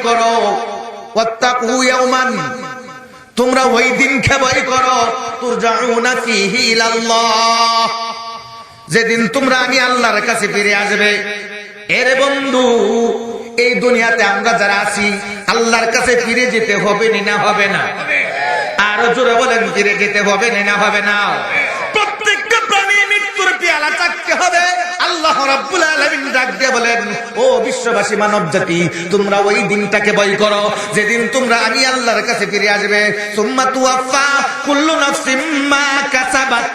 করো, ওয়াত্তাকু ইয়াওমান, তোমরা ওই দিনকে ভয় করো, তুরজাউনা ফীহি ইলাল্লাহ, যেদিন তোমরা আমি আল্লাহর কাছে ফিরে আসবে। এর বন্ধু, এই দুনিয়াতে আমরা যারা আছি আল্লাহর কাছে ফিরে যেতে হবে না হবে না? আরো জোরে বলেন, ফিরে যেতে হবে না হবে না? প্রত্যেকটা প্রাণী মৃত্যুর পেয়ালা চাকতে হবে। আল্লাহ রাব্বুল আলামিন ডাক দিয়ে বলেন, ও বিশ্ববাসী মানব জাতি, তোমরা ওই দিনটাকে ভয় করো যেদিন তোমরা আমি আল্লাহর কাছে ফিরে আসবে। সুম্মা তুওয়াফা কুল্লু নাফসিম মা কাসাবাত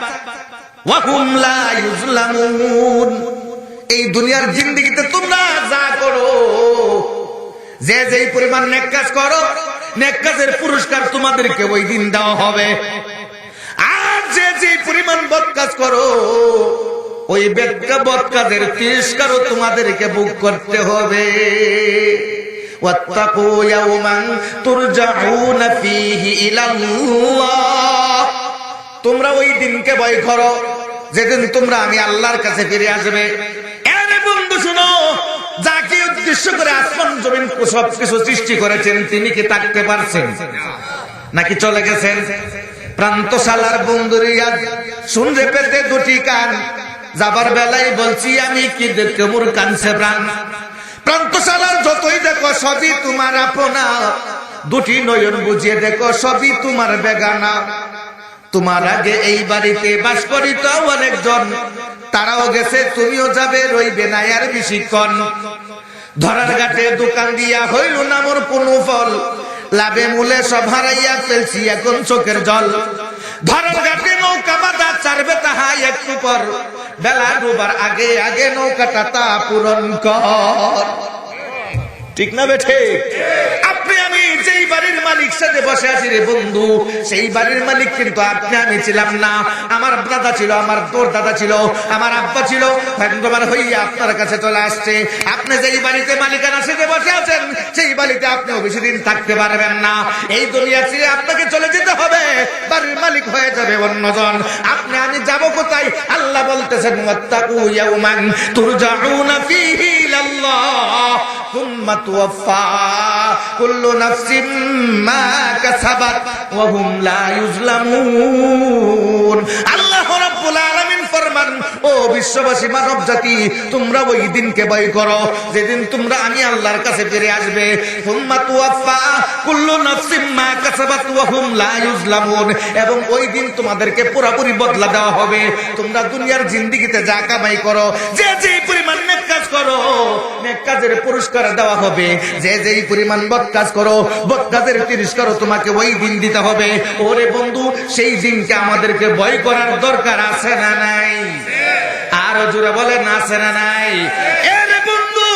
ওয়া হুম লা ইউজলামুন। এই দুনিয়ার জিন্দেগিতে তোমরা যা করো, যে যেই পরিমাণ নেক কাজ করো, নেক কাজের পুরস্কার তোমাদেরকে ওই দিন দেওয়া হবে। আর যে যেই পরিমাণ বদ কাজ করো, ওই বদ কাজের তিরস্কারও তোমাদেরকে ভোগ করতে হবে। ওয়াত্তাকু ইয়াওমান তুরজাউনা ফীহি ইলাল্লাহ, তোমরা ওই দিনকে ভয় করো যেদিন তোমরা আমি আল্লাহর কাছে ফিরে আসবে। আরে বন্ধু শুনো, যাকে উদ্দেশ্য করে আসমান জমিন সবকিছু সৃষ্টি করেছেন, তিনি কি থাকতে পারছেন নাকি চলে গেছেন? প্রান্তশালার বন্ধুরিয়া শুনরে পেতে দুটি কান, যাবার বেলায় বলছি আমি কি দেখতে মোর কানছে প্রাণ। প্রান্তশালার যতই দেখো সবই তোমার আপনা, দুটি নয়ন বুঝিয়ে দেখো সবই তোমার বেগানা। তোমার আগে এই বাড়িতে বাস করিত অনেকজন, তারাও গেছে তুমিও যাবে, রইবে না আর বেশিক্ষণ। ধরার ঘাটে দোকান দিয়া হইল না মোর কোনো ফল, লাভে মূলে সব হারাইয়া ফেলছি এখন চোখের জল। ধরার ঘাটে নৌকা বাঁধা চারবে তাহা একটু পর, বেলা ডুবার আগে আগে নৌকাটা তা পূরণ কর। ঠিক না বেঠে? আপনি আমি যেই বাড়ির মালিক সাথে বসে আছি রে বন্ধু, সেই বাড়ির মালিক কিন্তু আপনি আমি ছিলাম না। আমার দাদা ছিল, আমার তোর দাদা ছিল, আমার আব্বা ছিল, ভাগ্যবান হইয়া আপনার কাছে চলে আসছে। আপনি যেই বাড়িতে মালিকানা সাথে বসে আছেন, সেই বাড়িতে আপনিও বেশি দিন থাকতে পারবেন না। এই দুনিয়া ছেড়ে আপনাকে চলে যেতে হবে, বাড়ির মালিক হয়ে যাবে অন্যজন। আপনি আমি যাব কোথায়? আল্লাহ বলতেছেন, ওয়াত্তাকু ইয়াওমান তুরজাউনা ফীহি ইলাল্লাহ সুম্মা তুওয়াফা কুল্লু নাফসিম মা কাসাবাত ওয়া হুম লা ইউজলামুন। আল্লাহ রাব্বুল আলামিন ফরমান, ও বিশ্ববাসী মানব জাতি, তোমরা ওই দিনকে ভয় করো যেদিন তোমরা আমি আল্লাহর কাছে ফিরে আসবে। সুম্মা তুওয়াফা কুল্লু নাফসিম মা কাসাবাত ওয়া হুম লা ইউজলামুন, এবং ওই দিন তোমাদেরকে পুরোপুরি বদলা দেওয়া হবে। তোমরা দুনিয়ার জিন্দেগিতে যা কামাই করো, যে যে পরিমাণ নেক কাজ করো, নেক কাজের পুরস্কার দেওয়া হবে। যে যেই পরিমাণ বদ কাজ করো, বদ কাজের তিরস্কারও তোমাকে ওই দিন দিতে হবে। ওরে বন্ধু, সেই দিনকে আমাদেরকে ভয় করার দরকার আছে না নাই? আরো জোরে বলেন, আছে না নাই? এরে বন্ধু,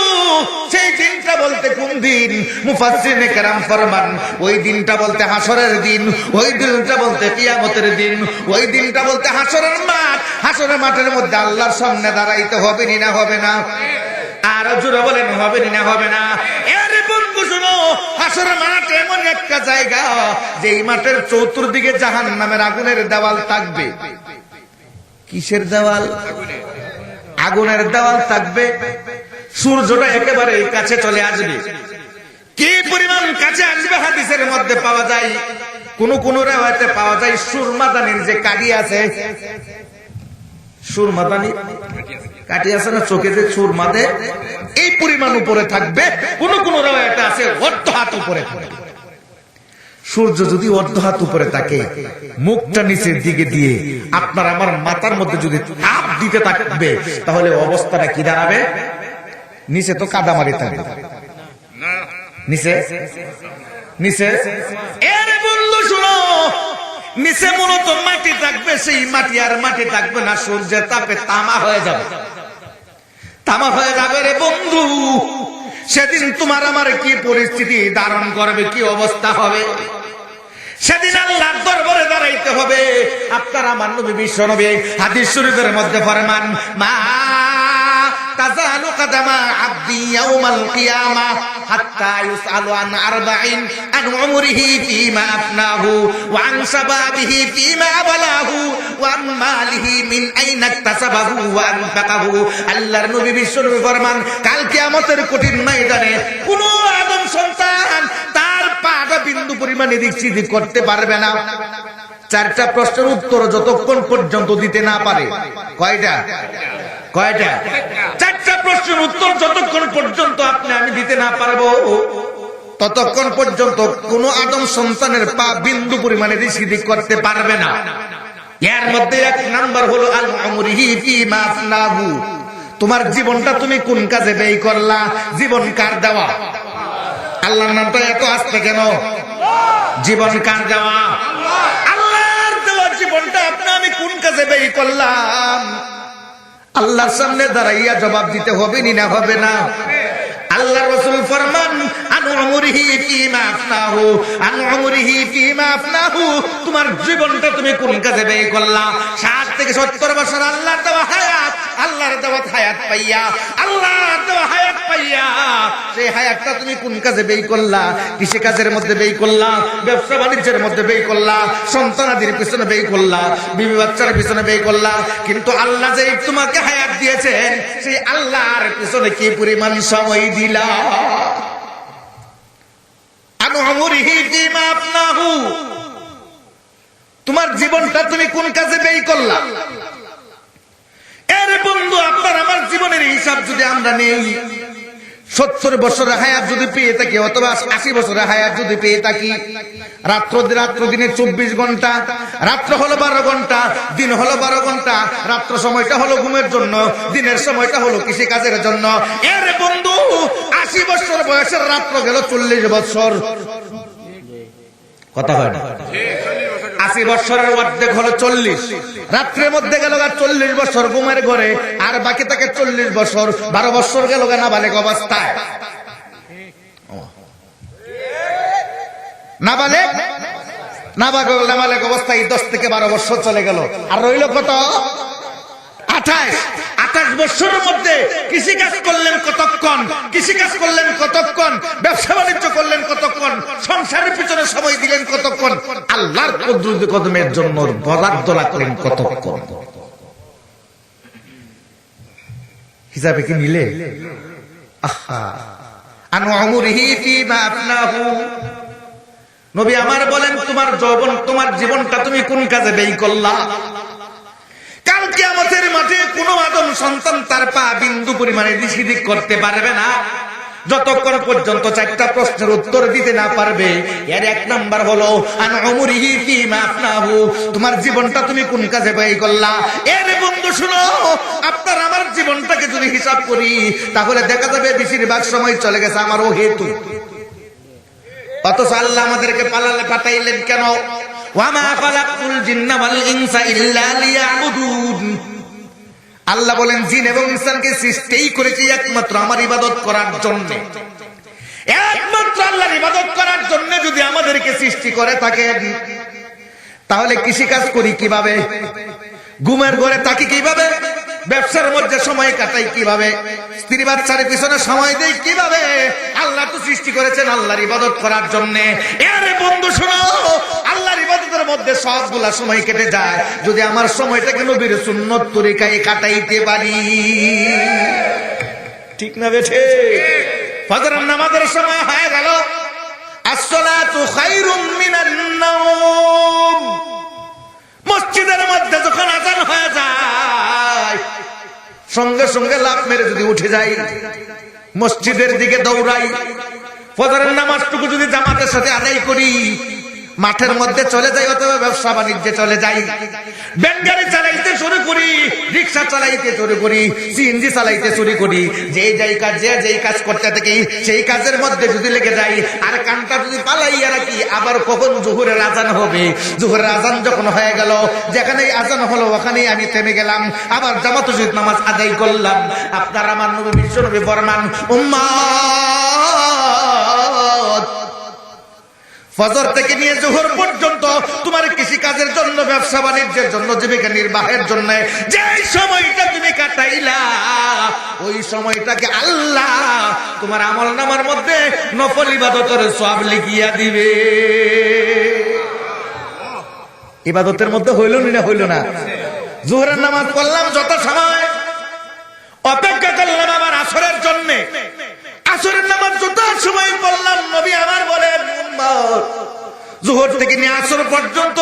সেই দিনটা বলতে কোন দিন? মুফাসসিরিনে কেরাম ফরমান, ওই দিনটা বলতে হাসরের দিন, ওই দিনটা বলতে কিয়ামতের দিন, ওই দিনটা বলতে হাসরের মাঠ। হাসরের মাঠের মধ্যে আল্লাহর সামনে দাঁড়াইতে হবে না হবে না? আর জোরে বলেন, হবে না হবে না? আরে বন্ধু শুনো, হাসরের মাঠ এমন একটা জায়গা, যেই মাঠের চতুর্দিকে জাহান্নামের আগুনের দেওয়াল থাকবে। কিসের দেওয়াল? আগুনের দেওয়াল থাকবে। সূর্যটা একেবারে কাছে চলে আসবে। কি পরিমাণ কাছে আসবে হাদিসের মধ্যে পাওয়া যায়, কোন কোন রিওয়ায়াতে পাওয়া যায় সুরমাদানির যে কাঠি আছে, সুরমাদানি কাঠি আছে না, চোখে যে সুরমা দেয়, এই পরিমাণ উপরে থাকবে। কোন কোন রিওয়ায়াতে আছে অর্ধ হাত উপরে। সূর্য যদি অর্ধ হাত উপরে থাকে, মুখটা নিচের দিকে দিয়ে আপনার আমার মাথার মধ্যে যদি তাপ দিতে থাকবে, তাহলে অবস্থাটা কি দাঁড়াবে? নিচে তো কাদামারি থাকবে, নিচে নিচে। এর বন্ধু শুনো, নিচে মূলত মাটি থাকবে, সেই মাটি আর মাটি থাকবে না, সূর্যের তাপে তামা হয়ে যাবে, তামা হয়ে যাবে রে বন্ধু। সেদিন তোমার আমার কি পরিস্থিতি ধারণ করবে, কি অবস্থা হবে? সেদিন আল্লাহর দরবারে দাঁড়াইতে হবে। আপনার আমার নবী বিশ্ব নবী হাদিস শরীফের মধ্যে ফরমান, মা তাজালু কাদামা আবদি ইয়াউমাল কিয়ামা হাত্তা ইউসআলু আন আরবাইন, আন উমরিহি ফীমা আফনাহু ওয়া আন শাবাবিহি ফীমা বালাহু ওয়া আন মালিহি মিন আইনা ইকতাসাবাহু ওয়া আনফাকাহু। আল্লাহর নবী বিশ্ব নবী ফরমান, কাল কিয়ামতের কঠিন ময়দানে কোন আদম সন্তান বিন্দু পরিমাণ এদিক সেদিক করতে পারবে না। চারটা প্রশ্নের উত্তর যতক্ষণ পর্যন্ত দিতে না পারে, কয়টা? চারটা প্রশ্নের উত্তর যতক্ষণ পর্যন্ত আপনি আমি দিতে না পারবো, ততক্ষণ পর্যন্ত কোন আদম সন্তানের পা বিন্দু পরিমাণে এদিক সেদিক করতে পারবে না। এর মধ্যে এক নাম্বার হলো আল আমরিহি ফিমা আফনাহু, তোমার জীবনটা তুমি কোন কাজে ব্যয় করলা। জীবন কার দেওয়া? আল্লাহর নামটা এত আসতে কেন? জীবন কার দেওয়া? আল্লাহর দেওয়া জীবনটা আপনি আমি কোন কাজে ব্যয় করলাম, আল্লাহর সামনে দাঁড়াইয়া জবাব দিতে হবে না হবে না? আল্লাহ রাসূল ফরমান আন উমরিহি ফিমা আফনাহু, আন উমরিহি ফিমা আফনাহু, তোমার জীবনটা তুমি কোন কাজে ব্যয় করলা। 60 থেকে 70 বছর আল্লাহর দেওয়া হায়াত, আল্লাহর দেওয়া হায়াত পাইয়া, আল্লাহর দেওয়া হায়াত পাইয়া সেই হায়াতটা তুমি কোন কাজে ব্যয় করলা? কৃষি কাজের মধ্যে ব্যয় করলা, ব্যবসা বাণিজ্যের মধ্যে ব্যয় করলা, সন্তানাদির পিছনে ব্যয় করলা, বিবি বাচ্চার পিছনে ব্যয় করলা। কিন্তু আল্লাহ যে তোমাকে হায়াত দিয়েছেন, সেই আল্লাহর পিছনে কি পরিমাণ সময় দিলা? আনু আমরিহি ফিমা আফনাহু, তোমার জীবনটা তুমি কোন কাজে ব্যয় করলা? এর বন্ধু, আপনার আমার জীবনের হিসাব যদি আমরা নেই, 70 বছরের হায়াত যদি পেয়ে থাকি, অথবা 80 বছরের হায়াত যদি পেয়ে থাকি, রাত্র দিনে 24 ঘন্টা, রাত্র হলো 12 ঘন্টা, দিন হলো 12 ঘন্টা, রাত্র সময়টা হলো ঘুমের জন্য, দিনের সময়টা হলো কৃষি কাজের জন্য। এর বন্ধু, 80 বছর বয়সের রাত্র গেল 40 বছর, কথা হয় না? 80 বছরের অর্ধেক হলো 40, রাত্রের মধ্যে গেল 40 বছর ঘুমের ঘরে, আর বাকি থাকে 40 বছর, 12 বছর গেল নাবালেগ অবস্থায়। নাবালেগ অবস্থায় 10 থেকে 12 বছর চলে গেল, আর রইল কত? 28 বছরের মধ্যে কৃষিকাজ করলেন কতক্ষণ, কৃষিকাজ করলেন কতক্ষণ, ব্যবসা বাণিজ্য করলেন কতক্ষণ, সংসারের পিছনে সময় দিলেন কতক্ষণ, আল্লাহর কুদরতি কদমের জন্য বরাদ্দ রাখলেন কতক্ষণ? হিসাবে কি নিলে? আহা, আনু আমরিহি ফিমা আফনাহু, নবী আমার বলেন, তোমার যৌবন, তোমার জীবনটা তুমি কোন কাজে ব্যয় করলা? কাল কিয়ামতের মাঠে কোন আদম সন্তান তার পা বিন্দু পরিমাণে এদিক সেদিক করতে পারবে না, যতক্ষণ পর্যন্ত চারটা প্রশ্নের উত্তর দিতে না পারবে। এর এক নাম্বার হলো আন উমরিহি ফিমা আফনাহু, তোমার জীবনটা তুমি কোন কাজে ব্যয় করলা। এর বন্ধু শুনো, আপনার আমার জীবনটাকে যদি হিসাব করি, তাহলে দেখা যাবে বেশিরভাগ সময় চলে গেছে আমার ও হেতু। অথচ আল্লাহ আমাদেরকে পাঠাইলেন কেন? ওয়ামা খালাকতুল জিন্না ওয়াল ইনসা ইল্লা লিয়াবুদুন, আল্লাহ বলেন জিন এবং ইনসানকে সৃষ্টিই করেছি একমাত্র আমার ইবাদত করার জন্য। একমাত্র আল্লাহর ইবাদত করার জন্য যদি আমাদেরকে সৃষ্টি করে থাকেন, তাহলে কৃষিকাজ করি কিভাবে? ঘুমের ঘরে থাকি কিভাবে? ব্যবসার মধ্যে সময় কাটাই কিভাবে? স্ত্রী বাচ্চার পিছনে সময় দেই কিভাবে? আল্লাহ তো সৃষ্টি করেছেন আল্লাহর ইবাদত করার জন্য। এর বন্ধু শোনো, আল্লাহর ইবাদতের মধ্যে সবগুলা সময় কেটে যায় যদি আমার সময়টাকে নবীর সুন্নত তরিকায় কাটাইতে পারি। ঠিক না বেঠে? ফজরের নামাজের সময় হয়ে গেল, আসসালাতু খায়রুম মিনান নাওম, মসজিদের মধ্যে যখন আযান হয়ে যায়, সঙ্গে সঙ্গে লাফ মেরে যদি উঠে যাই, মসজিদের দিকে দৌড়াই, ফজরের নামাজটুকু যদি জামাতের সাথে আদায় করি, মাঠের মধ্যে চলে যাই অথবা ব্যবসা বাণিজ্যে চলে যাই, ভ্যান গাড়ি চালাইতে শুরু করি, রিক্সা চালাইতে শুরু করি, সিএনজি চালাইতে শুরু করি, যেই কাজ করতে থাকি সেই কাজের মধ্যে যদি লেগে যাই, আর কানটা যদি পালাইয়া রাখি, আবার কখন জোহরের আজান হবে, জোহরের আজান যখন হয়ে গেল, যেখানেই আজান হলো ওখানেই আমি থেমে গেলাম, আবার জামাতুল নামাজ আদায় করলাম। আপনার আমার নবী বিশ্ব নবী ফরমান, উম্মাত, ফজর থেকে নিয়ে জোহর পর্যন্ত তোমার কৃষি কাজের জন্য, ব্যবসা বাণিজ্যের জন্য, জীবিকা নির্বাহের জন্য যে সময়টা তুমি কাটাইলা, ওই সময়টাকে আল্লাহ তোমার আমলনামার মধ্যে নফল ইবাদতের সওয়াব লিখিয়া দিবে। ইবাদতের মধ্যে হইল না? জোহরের নামাজ পড়লাম যত সময়, অপেক্ষা করলাম আবার আসরের জন্য, আসরের নামাজ যত সময় পড়লাম, নবী আমার বলেন, উম্মত জোহর থেকে নিয়ে আসর পর্যন্ত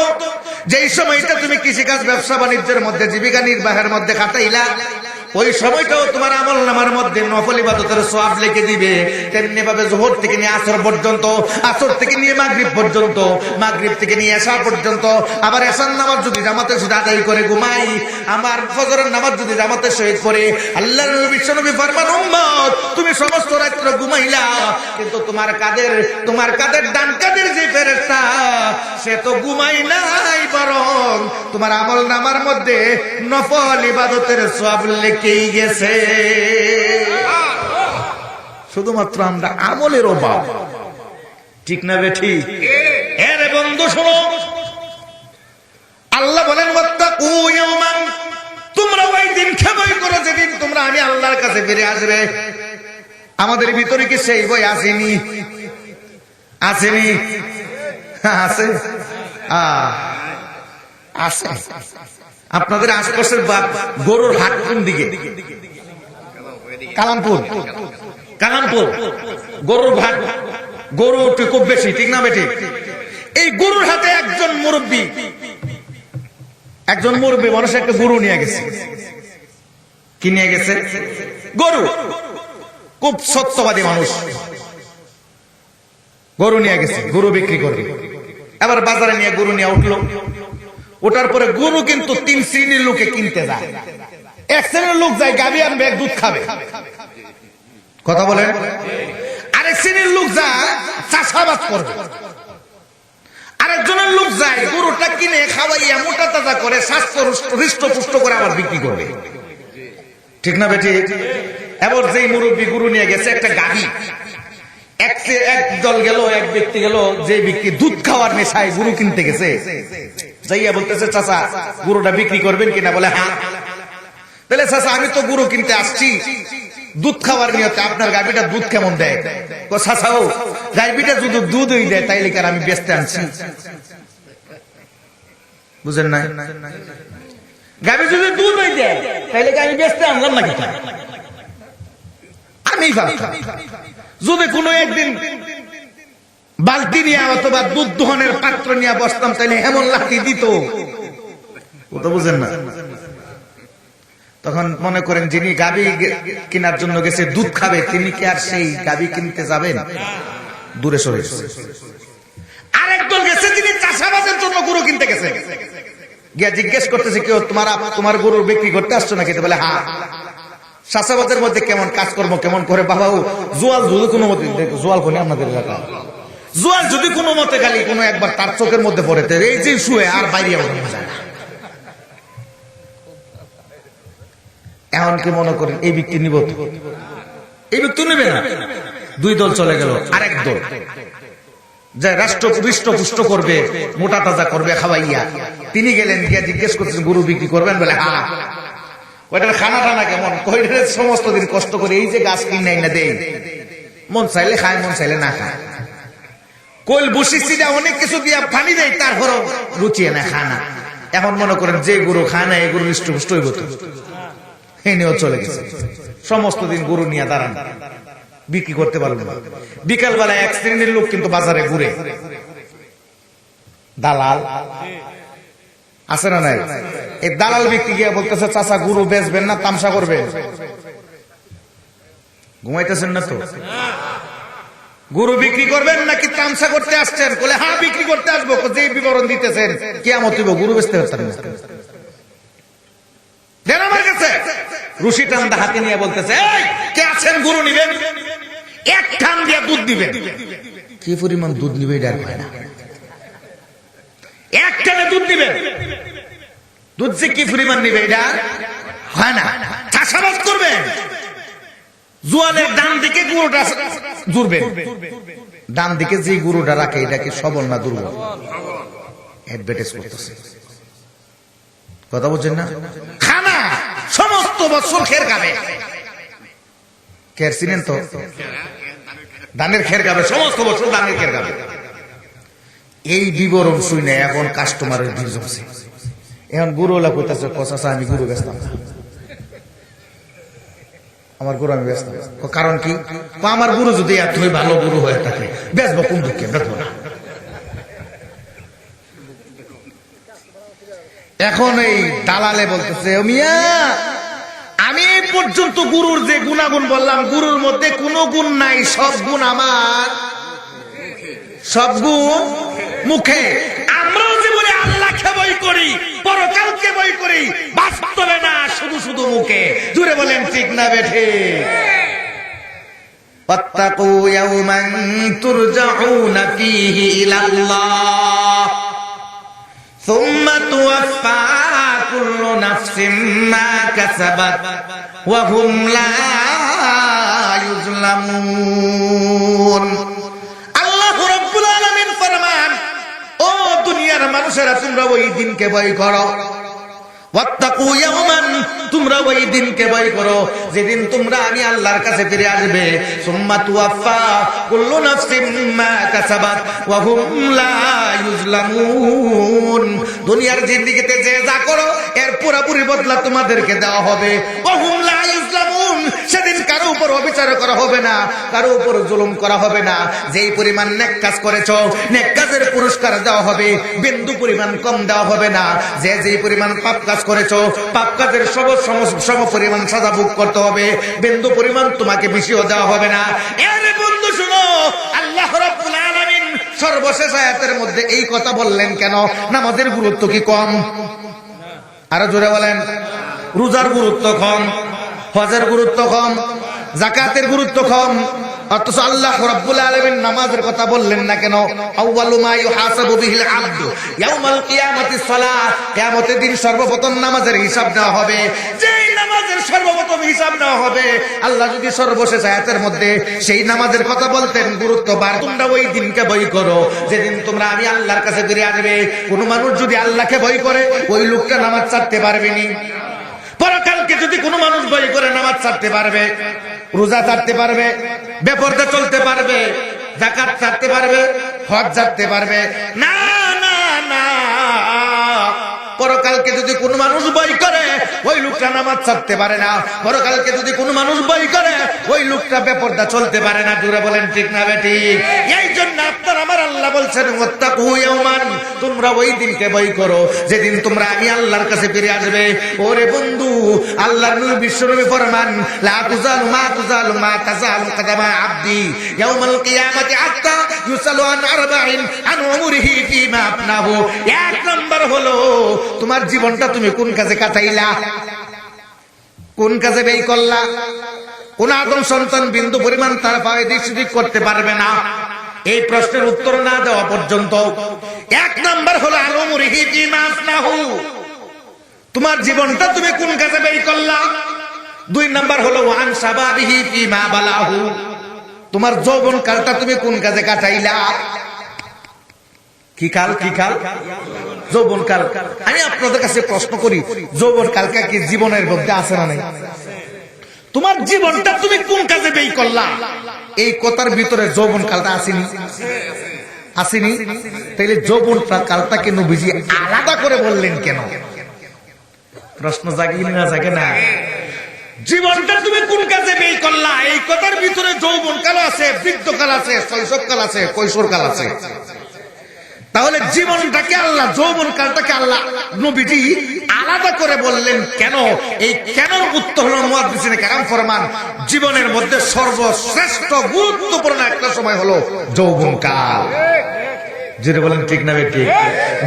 যেই সময়টা তুমি কৃষিকাজ ব্যবসা বাণিজ্যের মধ্যে জীবিকা নির্বাহের মধ্যে কাটাইলা, ওই সময়টাও তোমার আমল নামার মধ্যে নফল ইবাদতের সওয়াব লিখে দিবে। তেমনি ভাবে জোহর থেকে নিয়ে আসর পর্যন্ত, আসর থেকে নিয়ে মাগরিব পর্যন্ত, মাগরিব থেকে নিয়ে এশা পর্যন্ত, আবার এশার নামাজ যদি জামাতের সাথে আদায় করে ঘুমাই, আমার ফজরের নামাজ যদি জামাতের সহিত পড়ে, আল্লাহর নবী বিশ্বনবী ফরমান, উম্মত তুমি সমস্ত রাত্র ঘুমাইলা, কিন্তু তোমার কাদের ডান কাদের যে ফেরেশতা সে তো ঘুমাই নাই, বরং তোমার আমল নামার মধ্যে নফল ইবাদতের সওয়াব লিখেই গেছে। শুধুমাত্র আমরা আমলের অভাব, ঠিক না বেঠি? এর বন্ধু শোনো, আল্লাহ বলেন ওয়াত্তাকু ইয়াওমান, তোমরা ওই দিনকে ভয় করো যেদিন তোমরা আমি আল্লাহর কাছে ফিরে আসবে। আমাদের ভিতরে কি সেই ভয় আসেনি? আসেনি? আছে, আছে। আপনাদের আশপাশের গরুর হাট কোন দিকে? কালামপুর। গরুর হাট, গরু খুব বেশি, ঠিক না বেটি? এই গরুর হাটে একজন মুরব্বী মানুষ একটা গরু নিয়ে গেছে। কি নিয়ে গেছে? গরু। খুব সত্যবাদী মানুষ, গরু নিয়ে গেছে, গরু বিক্রি করবে। এবার বাজারে নিয়ে গরু নিয়ে উঠলো। ওটার পরে গরু কিন্তু 3 শ্রেণীর লোকে কিনতে যায়। এক শ্রেণীর লোক যায় গাভী আনবে, দুধ খাবে, কথা বলেন। আরেক শ্রেণীর লোক যায় চাষাবাদ করবে। আরেকজনের লোক যায় গরুটা কিনে খাওয়াইয়া মোটা তাজা করে স্বাস্থ্য হৃষ্টপুষ্ট করে আবার বিক্রি করবে, ঠিক না বেটি? এবার যেই মুরব্বী গরু নিয়ে গেছে একটা গাভী, এক দল গেল, এক ব্যক্তি গেল, যে ব্যক্তি দুধ খাওয়ার নেশায় গরু কিনতে গেছে, যাইয়া বলতেছে, চাচা গরুটা বিক্রি করবেন কিনা? বলে হ্যাঁ। তাহলে চাচা আমি তো গরু কিনতে আসছি দুধ খাওয়ার নিয়তে, আপনার গাভীটা দুধ কেমন দেয়? চাচা ও গাভীটা যদি দুধই দেয় তাইলে কার আমি বেচতে আনছি, বুঝেন না? গাভী যদি দুধই দেয় তাইলে আমি বেচতে আনলাম নাকি? আমি যদি কোনো একদিন বালতি নিয়ে অথবা দুধ দোহনের পাত্র নিয়ে বসতাম তাহলে এমন লাঠি দিত, ও তো বুঝেন না। তখন মনে করেন যিনি গাভী কেনার জন্য গেছে দুধ খাবে, তিনি কি আর সেই গাভী কিনতে যাবেন? দূরে সরে। আরেক দল গেছে যিনি চাষাবাদের জন্য গরু কিনতে গেছে, গিয়া জিজ্ঞেস করতেছে, কেউ তোমার গরু বিক্রি করতে আসছো নাকি? বলে হ্যাঁ। চাষাবাদের মধ্যে কেমন কাজকর্ম কেমন করে? বাবা জোয়াল যদি কোনো মতে, জোয়াল কোনে আপনাদের এলাকা, জোয়াল যদি কোনো মতে খালি কোনো একবার তার চোখের মধ্যে পড়ে, এই যে শুয়ে আর বাইরে যায় না। এখন কি মনে করেন এই ব্যক্তি নিব? এই ব্যক্তি নেবে না। 2 দল চলে গেল। আরেক দল যে রাষ্ট্র পুষ্ট করবে, মোটা তাজা করবে খাওয়াইয়া, তিনি গেলেন, গিয়া জিজ্ঞেস করতেছেন গরু বিক্রি করবেন? বলে হ্যাঁ। ওইটার খানা টানা কেমন? সমস্ত দিন কষ্ট করে এই যে গাছ কিনে না দেয়, মন চাইলে খায়, মন চাইলে না খায়। কোল বসিছি অনেক কিছু দিয়া পানি দেয়, তারপরও রুচিয়ে না, খানা। এখন মনে করেন যে গরু খায় না, এই গরু হৃষ্টপুষ্ট হইব তো, এনেও চলে গেছে। সমস্ত দিন গরু নিয়ে দাঁড়ান, বিক্রি করতে পারবে না। বিকাল বেলা এক শ্রেণীর লোক কিন্তু বাজারে ঘুরে, দালাল আছে না নাই? এই দালাল ব্যক্তি গিয়ে বলতেছে, চাচা গরু বেচবেন না তামসা করবেন? ঘুমাইতেছেন না তো? গরু বিক্রি করবেন নাকি তামসা করতে আসছেন? বলে হ্যাঁ বিক্রি করতে আসবো। যে বিবরণ দিতেছেন কিয়ামত হইব, গরু বেচতে পারতেন না। দেন আমার কাছে। রুশি টান্দা হাতে নিয়ে বলতেছে, কে আছেন গরু নিবেন? এক টান দিয়ে দুধ দিবেন। কি পরিমাণ দুধ নিবে এটা হয় না, এক টানে দুধ দিবেন। দুধ যে কি পরিমাণ নিবে এটা হয় না। চাষাবাদ করবেন, জোয়ালের ডান দিকে গরুটা জুড়বেন, ডান দিকে যে গরুটা রাখে এটা কি সবল না দুর্বল? অ্যাডভার্টাইজ করতেছে, কথা বলছেন না? খানা সমস্ত বছর খের খাবে, খের চিনেন তো? ধানের খের খাবে, সমস্ত বছর ধানের খের খাবে। এই বিবরণ শুনে এখন কাস্টমারের ভিড় জমছে। এখন গরুওয়ালা কইতাছে, চাচা আমি গরু বেচতাম না, আমার গরু আমি বেচতাম। কারণ কি? আমার গরু যদি এতই ভালো গরু হয়ে থাকে বেচবো কোন দুঃখে? বেচবো না। এখন এই দালালে বলতেছে, ও মিয়া, আমি এই পর্যন্ত গুরুর যে গুণাগুণ বললাম, গুরুর মধ্যে কোনো গুণ নাই, সব গুণ আমার, সব গুণ মুখে। আমরাও যে বলি আল্লাহকে ভয় করি, পরকালকে ভয় করি, বাস্তবে না, শুধু শুধু মুখে। জুড়ে বলেন ঠিক না বেঠে? ওয়াত্তাকু ইয়াওমান তুরজাউনা ফীহি ইলাল্লাহ সুম্মা তুওয়াফফা কুল্লু নাফসিন মা কাসাবাত ওয়া হুম লা ইউজলামুন। আল্লাহ রাব্বুল আলামিন ফরমান, ও দুনিয়ার মানুষেরা, তোমরা ওই দিনকে ভয় করো। ওয়াত্তাকু ইয়াওমান, তোমরা ওই দিনকে ভয় করো যেদিন তোমরা আমি আল্লাহর কাছে ফিরে আসবে। সুম্মা তুওয়াফফা কুল্লু নাফসিন মা কাসাবাত ওয়া হুম লা ইউজলামুন। দুনিয়ার জিন্দেগিতে যে যা করো এর পুরোপুরি বদলা তোমাদেরকে দেওয়া হবে। ওয়া হুম লা ইউজলামুন, সেদিন কারো উপর অবিচার করা হবে না, কারো উপর জুলুম করা হবে না। যেই পরিমাণ নেক কাজ করেছো, নেক কাজের পুরস্কার দেওয়া হবে, বিন্দু পরিমাণ কম দেওয়া হবে না। যে যেই পরিমাণ পাপ কাজ করেছো, পাপ কাজের সম পরিমাণ সাজা ভোগ করতে হবে, বিন্দু পরিমাণ তোমাকে বেশিও দেওয়া হবে না। এর বন্ধু শুনো, আল্লাহ রাব্বুল আলামিন সর্বশেষ আয়াতের মধ্যে এই কথা বললেন কেন? নামাজের গুরুত্ব কি কম? আরো জোরে বলেন। রোজার গুরুত্ব কম, হজের গুরুত্ব কম, যাকাতের গুরুত্ব কম, অথচ আল্লাহ রাব্বুল আলামিন নামাজের কথা বললেন না কেন? আউয়ালু মা ইউহাসাবু বিহিল আবদু ইয়াউমাল কিয়ামাতিস সালাত, কিয়ামতের দিন সর্বপ্রথম নামাজের হিসাব নেওয়া হবে। যেই নামাজের সর্বপ্রথম হিসাব নেওয়া হবে, আল্লাহ যদি সর্বশেষ আয়াতের মধ্যে সেই নামাজের কথা বলতেন, গুরুত্ব বার। তোমরা ওই দিনকে ভয় করো যেদিন তোমরা আমি আল্লাহর কাছে ফিরে আসবে। কোন মানুষ যদি আল্লাহকে ভয় করে, ওই লোকটা নামাজ ছাড়তে পারবে না। পরকালকে যদি কোনো মানুষ ভয় করে, নামাজ ছাড়তে পারবে, রোজা ছাড়তে পারবে, বেপরদা চলতে পারবে, যাকাত ছাড়তে পারবে, হজ ছাড়তে পারবে না। না না, পরকালকে যদি কোনো মানুষ ভয় করে, ওই লোকটা নামাজ ছাড়তে পারে না। পরকালকে যদি কোনো মানুষ ভয় করে, ওই লোকটা বেপরদা চলতে পারে না। জুড়ে বলেন ঠিক না বেঠিক? এই জন্য আপনার আমার আল্লাহ বলছেন, ওয়াত্তাকু ইয়াওমান, তোমরা ওই দিনকে ভয় করো যেদিন তোমরা আমি আল্লাহর কাছে ফিরে আসবে। ওরে বন্ধু, আল্লাহর নবী বিশ্বনবী ফরমান, লা তুজালু মা তাজালু কদামা আবদি ইয়াউমাল কিয়ামাতি হাত্তা ইউসালু আন আরবাইন আন উমরিহি ফিমা আফনাহু। এক নাম্বার হলো তোমার জীবনটা তুমি কোন কাজে কাটাইলা, কোন কাজে ব্যয় করলা। কোন আদম সন্তান বিন্দু পরিমাণ তার পায়ে দৃষ্টি করতে পারবে না এই প্রশ্নের উত্তর না দেওয়া পর্যন্ত। এক নাম্বার হলো আন উমরিহি ফিমা আফনাহু, তোমার জীবনটা তুমি কোন কাজে ব্যয় করলা। দুই নাম্বার হলো ওয়ান শাবাবিহি ফিমা বালাহু, তোমার যৌবন কালটা তুমি কোন কাজে কাটাইলা। কি কাল? কি কাল? যৌবন কাল। আমি আপনাদের কাছে প্রশ্ন করি, যৌবন কালটা কি জীবনের মধ্যে আছে না নাই? তোমার জীবনটা তুমি কোন কাজে ব্যয় করলা, এই কথার ভিতরে যৌবন কালটা আসেনি? আসেনি? তাইলে যৌবন কালটাকে নবীজি আলাদা করে বললেন কেন? প্রশ্ন জাগে না জাগে না? জীবনটা তুমি কোন কাজে ব্যয় করলা, এই কথার ভিতরে যৌবন কাল আছে, বৃদ্ধকাল আছে, শৈশবকাল আছে, কৈশোরকাল আছে। তাহলে জীবনটাকে আল্লাহ, যৌবন কালটাকে আল্লাহ নবীজি আলাদা করে বললেন কেন? এই কেন উত্তর হলো মুহাদ্দিসিনে কেরাম ফরমান, জীবনের মধ্যে সর্বশ্রেষ্ঠ গুরুত্বপূর্ণ একটা সময় হলো যৌবন কাল। যেটা বলেন ঠিক না বেঠিক?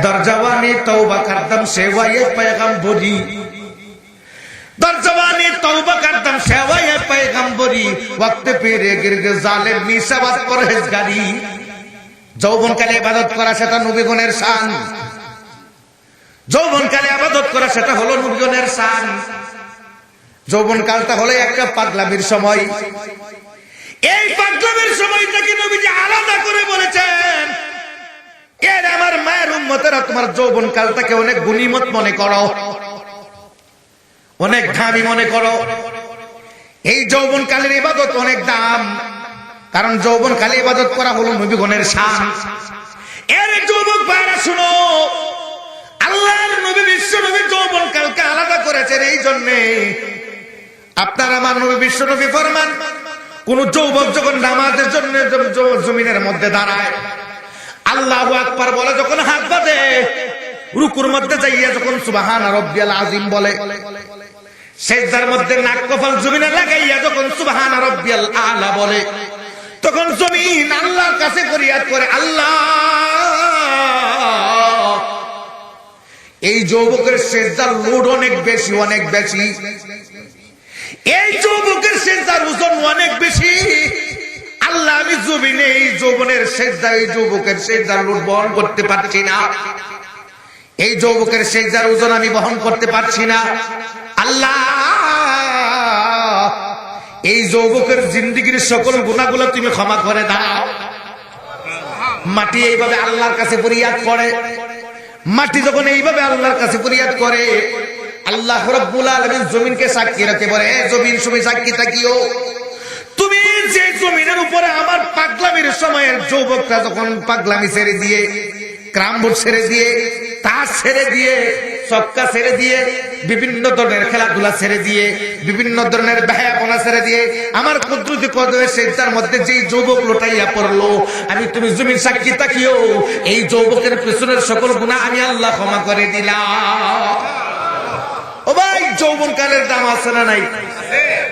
দরজাওয়ানি তওবা করদম সেওয়ায়ে পয়গম্বরি, দরজাওয়ানি তওবা করদম সেওয়ায়ে পয়গম্বরি, ওয়াক্ত পেরে গিরগে জালেম মিসাবাত পরহেজগারি। যৌবনকালে ইবাদত করা সেটা নবীগণের শান, যৌবনকালে ইবাদত করা সেটা হলো নবীগণের শান। যৌবনকালটা হলো একটা পাগলামির সময়। এই পাগলামির সময়টাকে নবীজি আলাদা করে বলেছেন, এর আমার মায়ের উম্মতেরা, তোমার যৌবনকালটাকে অনেক গনিমত মনে করো, অনেক দামি মনে করো। এই যৌবনকালের ইবাদত অনেক দাম, কারণ যৌবনকালে ইবাদত করা হলো নবীগণের শান। এর যুবক ভাইরা শুনো, আল্লাহর নবী বিশ্ব নবী যৌবনকালকে আলাদা করেছেন এই জন্যে। আপনার আমার নবী বিশ্ব নবী ফরমান, কোন যুবক যখন নামাজের জন্য জমিনের মধ্যে দাঁড়ায়, আল্লাহু আকবার বলে যখন হাত বাঁধে, রুকুর মধ্যে যাইয়া যখন সুবহান রাব্বিয়াল আযীম বলে, সিজদার মধ্যে নাক কপাল জমিনে লাগাইয়া যখন সুবহান রাব্বিয়াল আলা বলে, তখন জমিন আল্লাহর কাছে ফরিয়াদ করে, আল্লাহ এই যুবকের সিজদার লোড অনেক বেশি, অনেক বেশি, এই যুবকের সিজদার ওজন অনেক বেশি। আল্লাহ আমি জমিনে এই যৌবনের সিজদা, এই যুবকের সিজদার লোড বহন করতে পারছি না, এই যুবকের সিজদার ওজন আমি বহন করতে পারছি না। আল্লাহ এই যুবকের জিন্দেগীর সকল গুনাহগুলো তুমি ক্ষমা করে দাও। মাটি এইভাবে আল্লাহর কাছে ফরিয়াদ করে, মাটি যখন এইভাবে আল্লাহর কাছে ফরিয়াদ করে, আল্লাহ রাব্বুল আলামিন জমিনকে সাক্ষী রাখতে বলে, এ জমিন তুমি সাক্ষী থাকিও, তুমি যে জমিনের উপরে আমার পাগলামির সময়ের যুবকরা যখন পাগলামি ছেড়ে দিয়ে, ক্রামবোর্ড ছেড়ে দিয়ে, তাস ছেড়ে দিয়ে, চক্কা ছেড়ে দিয়ে, বিভিন্ন ধরনের খেলাধুলা ছেড়ে দিয়ে, বিভিন্ন ধরনের বেহায়াপনা ছেড়ে দিয়ে আমার কুদরতি কদমের সিজদার মধ্যে যেই যুবক লোটাইয়া পড়লো, আমি তুমি জমিন সাক্ষী তাকিও, এই যুবকের পেছনের সকল গুনাহ আমি আল্লাহ ক্ষমা করে দিলাম। ও ভাই, যৌবনকালের দাম আছে না নাই?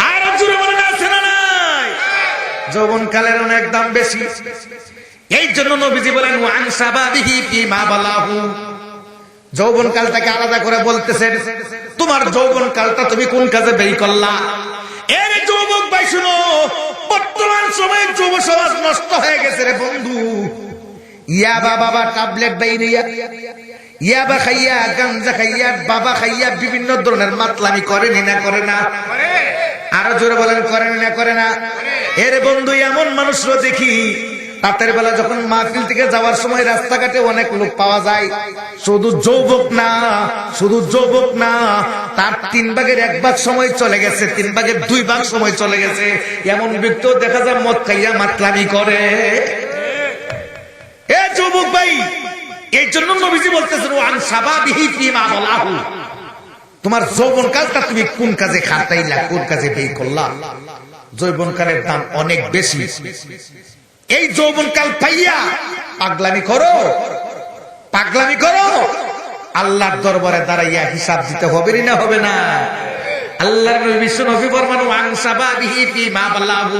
আর জোরে বলেন আছে না নাই? যৌবনকালের অনেক দাম বেশি। এই জন্য নবীজি বলেন, ওয়ান শাবাবিহি ফিমা বালাহু, যৌবনকালটাকে আলাদা করে বলতেছেন, তোমার যৌবনকালটা তুমি কোন কাজে ব্যয় করলা। এর যুবক ভাই শুনো, বর্তমান সময়ে যুব সমাজ নষ্ট হয়ে গেছে রে বন্ধু। ইয়াবা বাবা ট্যাবলেট বাইরিয়া, ইয়াবা খাইয়া, গাঞ্জা খাইয়া, বাবা খাইয়া বিভিন্ন ধরনের মাতলামি করেনি না করে না? আরো জোরে বলেন, করেনি না করে না? এর বন্ধু এমন মানুষরা দেখি রাতের বেলা যখন মাহফিল থেকে যাওয়ার সময় রাস্তাঘাটে অনেক লোক পাওয়া যায়, শুধু যুবক না, শুধু যুবক না, তার 3 ভাগের 1 ভাগ সময় চলে গেছে, 3 ভাগের 2 ভাগ সময় চলে গেছে, এমন ব্যক্তিও দেখা যায় মদ খাইয়া মাতলামি করে। এ যুবক ভাই, এই জন্য নবীজি বলতেছেন, ওয়ান শাবাবিহি ফিমা বালাহু, তোমার যৌবনকালটা তুমি কোন কাজে খাটাইলা, কোন কাজে ব্যয় করলা। যৌবনকালের দাম অনেক বেশি। এই যৌবনকাল পাইয়া পাগলামি করো, পাগলামি করো, আল্লাহর দরবারে দাঁড়াইয়া হিসাব দিতে হবে না? হবে না? আল্লাহর নবী বিশ্ব নবী ফরমান, ওয়ান শাবাবিহি ফিমা বালাহু,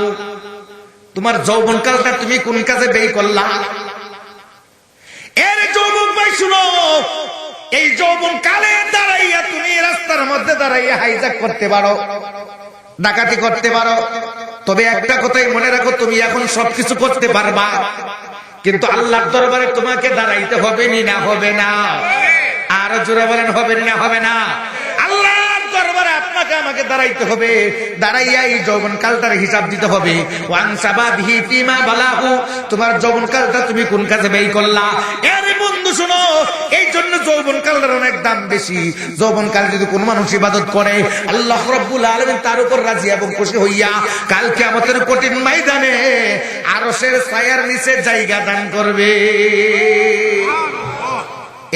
তোমার যৌবনকালটা তুমি কোন কাজে ব্যয় করলা। এর যুবক ভাই শুনো, এই যৌবনকালে দাঁড়াইয়া তুমি রাস্তার মধ্যে দাঁড়াইয়া হাইজ্যাক করতে পারো, ডাকাতি করতে পারো, তবে একটা কথাই মনে রাখো, তুমি এখন সবকিছু করতে পারবা, কিন্তু আল্লাহর দরবারে তোমাকে দাঁড়াইতে হবে না? হবে না? আরো জোরে বলেন, হবে না? হবে না? আল্লাহর দরবারে আপনাকে আমাকে দাঁড়াইতে হবে, দাঁড়াইয়া এই যৌবনকালটার হিসাব দিতে হবে। ওয়ান শাবাবিহি ফিমা বালাহু, তোমার যৌবনকালটা তুমি কোন কাজে ব্যয় করলা। এর বন্ধু শুনো, এই জন্য যৌবনকালের অনেক দাম বেশি। যৌবনকাল যদি কোন মানুষ ইবাদত করে, আল্লাহ রাব্বুল আলামিন তার উপর রাজি এবং খুশি হইয়া কাল কিয়ামতের কঠিন ময়দানে আরশের ছায়ার নিচে জায়গা দান করবে।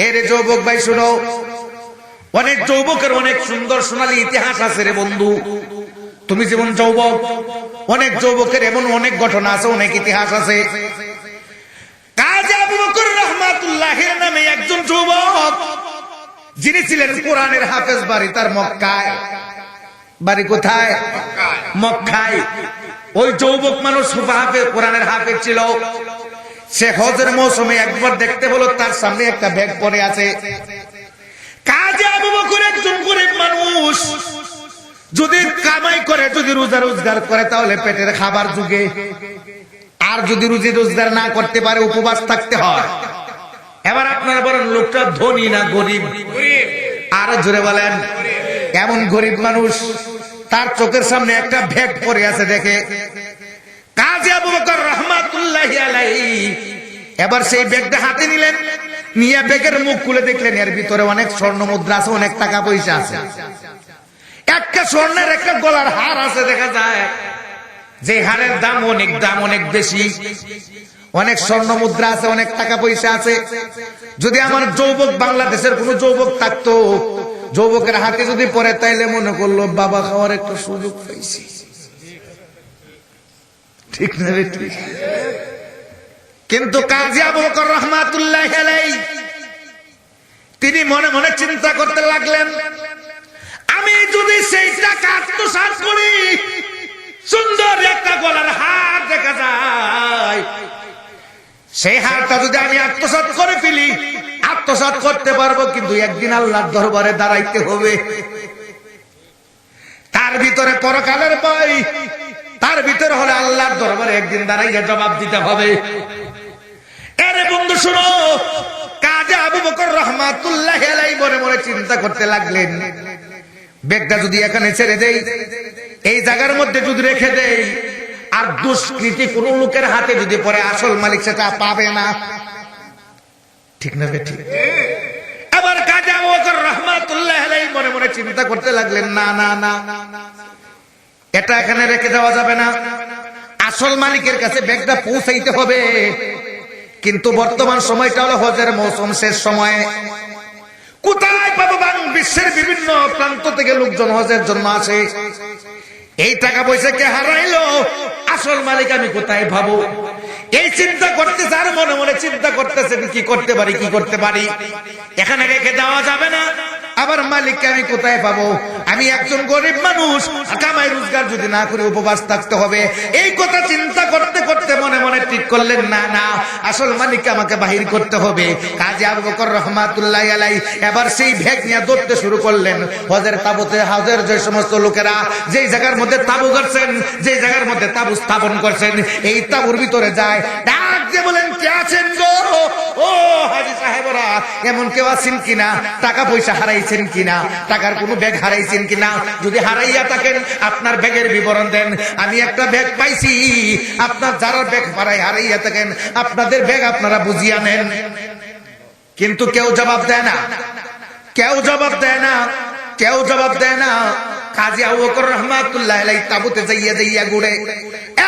এর যুবক ভাই শুনো, অনেক যুবকের অনেক সুন্দর সোনালী ইতিহাস আছে রে বন্ধু। তুমি যেমন যুবক, অনেক যুবকের এমন অনেক ঘটনা আছে, অনেক ইতিহাস আছে। কাজী আবু বকর রাহমাতুল্লাহির নামে একজন যুবক, যিনি ছিলেন কোরআনের হাফেজ, বাড়ি তার মক্কায়। বাড়ি কোথায়? মক্কায়। ওই যুবক মানুষ হাফেজ, কোরআনের হাফেজ ছিল। সে হজের মৌসুমে একবার দেখতে হলো তার সামনে একটা ব্যাগ পড়ে আছে। কাজী আবু বকর একজন গরিব মানুষ, যদি কামাই করে, যদি রোজা রোজগার করে, তাহলে পেটের খাবার জুগে, আর যদি রুজি রোজগার না করতে পারে উপবাস থাকতে হয়। এবার আপনারা বলেন, লোকটা ধনী না গরিব? আর জোরে বলেন। এমন গরিব মানুষ, তার চোখের সামনে একটা ব্যাগ পড়ে আছে দেখে কাজী আবু বকর রাহমাতুল্লাহি আলাইহি এবার সেই ব্যাগটা হাতে নিলেন, নিয়ে ব্যাগের মুখ খুলে দেখলেন এর ভিতরে অনেক স্বর্ণ মুদ্রা আছে, অনেক টাকা পয়সা আছে। একটা স্বর্ণের একটা গলার হার আছে দেখা যায়, যে হারের দাম অনেক, দাম অনেক বেশি। অনেক স্বর্ণ মুদ্রা আছে, অনেক টাকা পয়সা আছে। যদি আমার যুবক, বাংলাদেশের কোন যুবক থাকতো, যুবকের হাতে যদি পড়ে, তাইলে মনে করলো বাবা খাওয়ার একটা সুযোগ পাইছি। ঠিক না? ঠিক। কিন্তু কাজী আবু বকর রাহমাতুল্লাহি আলাইহি তিনি মনে মনে চিন্তা করতে লাগলেন, আমি যদি সেই টাকা আত্মসাৎ করি, সুন্দর একটা গলার হার দেখা যায়, সেই হারটা যদি আমি আত্মসাৎ করে ফেলি, আত্মসাৎ করতে পারবো, কিন্তু একদিন আল্লাহর দরবারে দাঁড়াইতে হবে। তার ভিতরে পরকালের ভয়, তার ভিতরে হলে আল্লাহর দরবারে একদিন দাঁড়াইয়া জবাব দিতে হবে। আরে বন্ধু শুনো, কাজী আবু বকর রহমাতুল্লাহ আলাইহি মনে মনে চিন্তা করতে লাগলেন, ব্যাগটা যদি এখানে ছেড়ে দেই, এই জায়গার মধ্যে যদি রেখে দেই, আর দুষ্কৃতী কোন লোকের হাতে যদি পড়ে, আসল মালিক সেটা পাবে না। ঠিক না বেঠিক? আবার কাজী আবু বকর রহমাতুল্লাহ আলাইহি মনে মনে চিন্তা করতে লাগলেন, না না না, এটা এখানে রেখে দেওয়া যাবে না, আসল মালিকের কাছে ব্যাগটা পৌঁছাইতে হবে। কিন্তু বর্তমান সময়টা হলো হজের মৌসুম শেষ সময়ে, কোথায় পাবো? বিশ্বের বিভিন্ন প্রান্ত থেকে লোকজন হজের জন্য আসে। এই টাকা পয়সাকে হারাইলো, আসল মালিক আমি কোথায় পাবো? এই চিন্তা করতেছে, আর মনে মনে চিন্তা করতেছেন, কি করতে পারি, কি করতে পারি, এখানে রেখে দেওয়া যাবে না, আবার মালিককে আমি কোথায় পাবো? আমি একজন গরিব মানুষ, কামাই রোজগার যদি না করে উপবাস থাকতে হবে। এই কথা চিন্তা করতে করতে মনে মনে ঠিক করলেন, না না, আসল মালিককে আমাকে বাহির করতে হবে। কাজী আবু বকর রহমাতুল্লাহ আলাইহি এবার সেই ব্যাগ নিয়ে দৌড়তে শুরু করলেন। হজের তাবুতে, হজের যে সমস্ত লোকেরা যেই জায়গার মধ্যে তাবু করছেন, যে জায়গার মধ্যে তাবু স্থাপন করছেন, এই তাবুর ভিতরে যায়, ডাক দিয়ে বলেন, কে আছেন গো? ও হাজী সাহেবরা, এমন কেউ আছেন কিনা? টাকা পয়সা হারাইছেন কিনা? টাকার কোনো ব্যাগ হারাইছেন কিনা? যদি হারাইয়া থাকেন আপনার ব্যাগের বিবরণ দেন। আমি একটা ব্যাগ পাইছি, আপনার যারা ব্যাগ হারাইয়া থাকেন আপনাদের ব্যাগ আপনারা বুঝিয়া নেন। কিন্তু কেউ জবাব দেয় না, কেউ জবাব দেয় না, কেউ জবাব দেয় না। কাজী আবু বকর রহমাতুল্লাহ আলাইহি তাবুতে যাইয়া ঘুরে,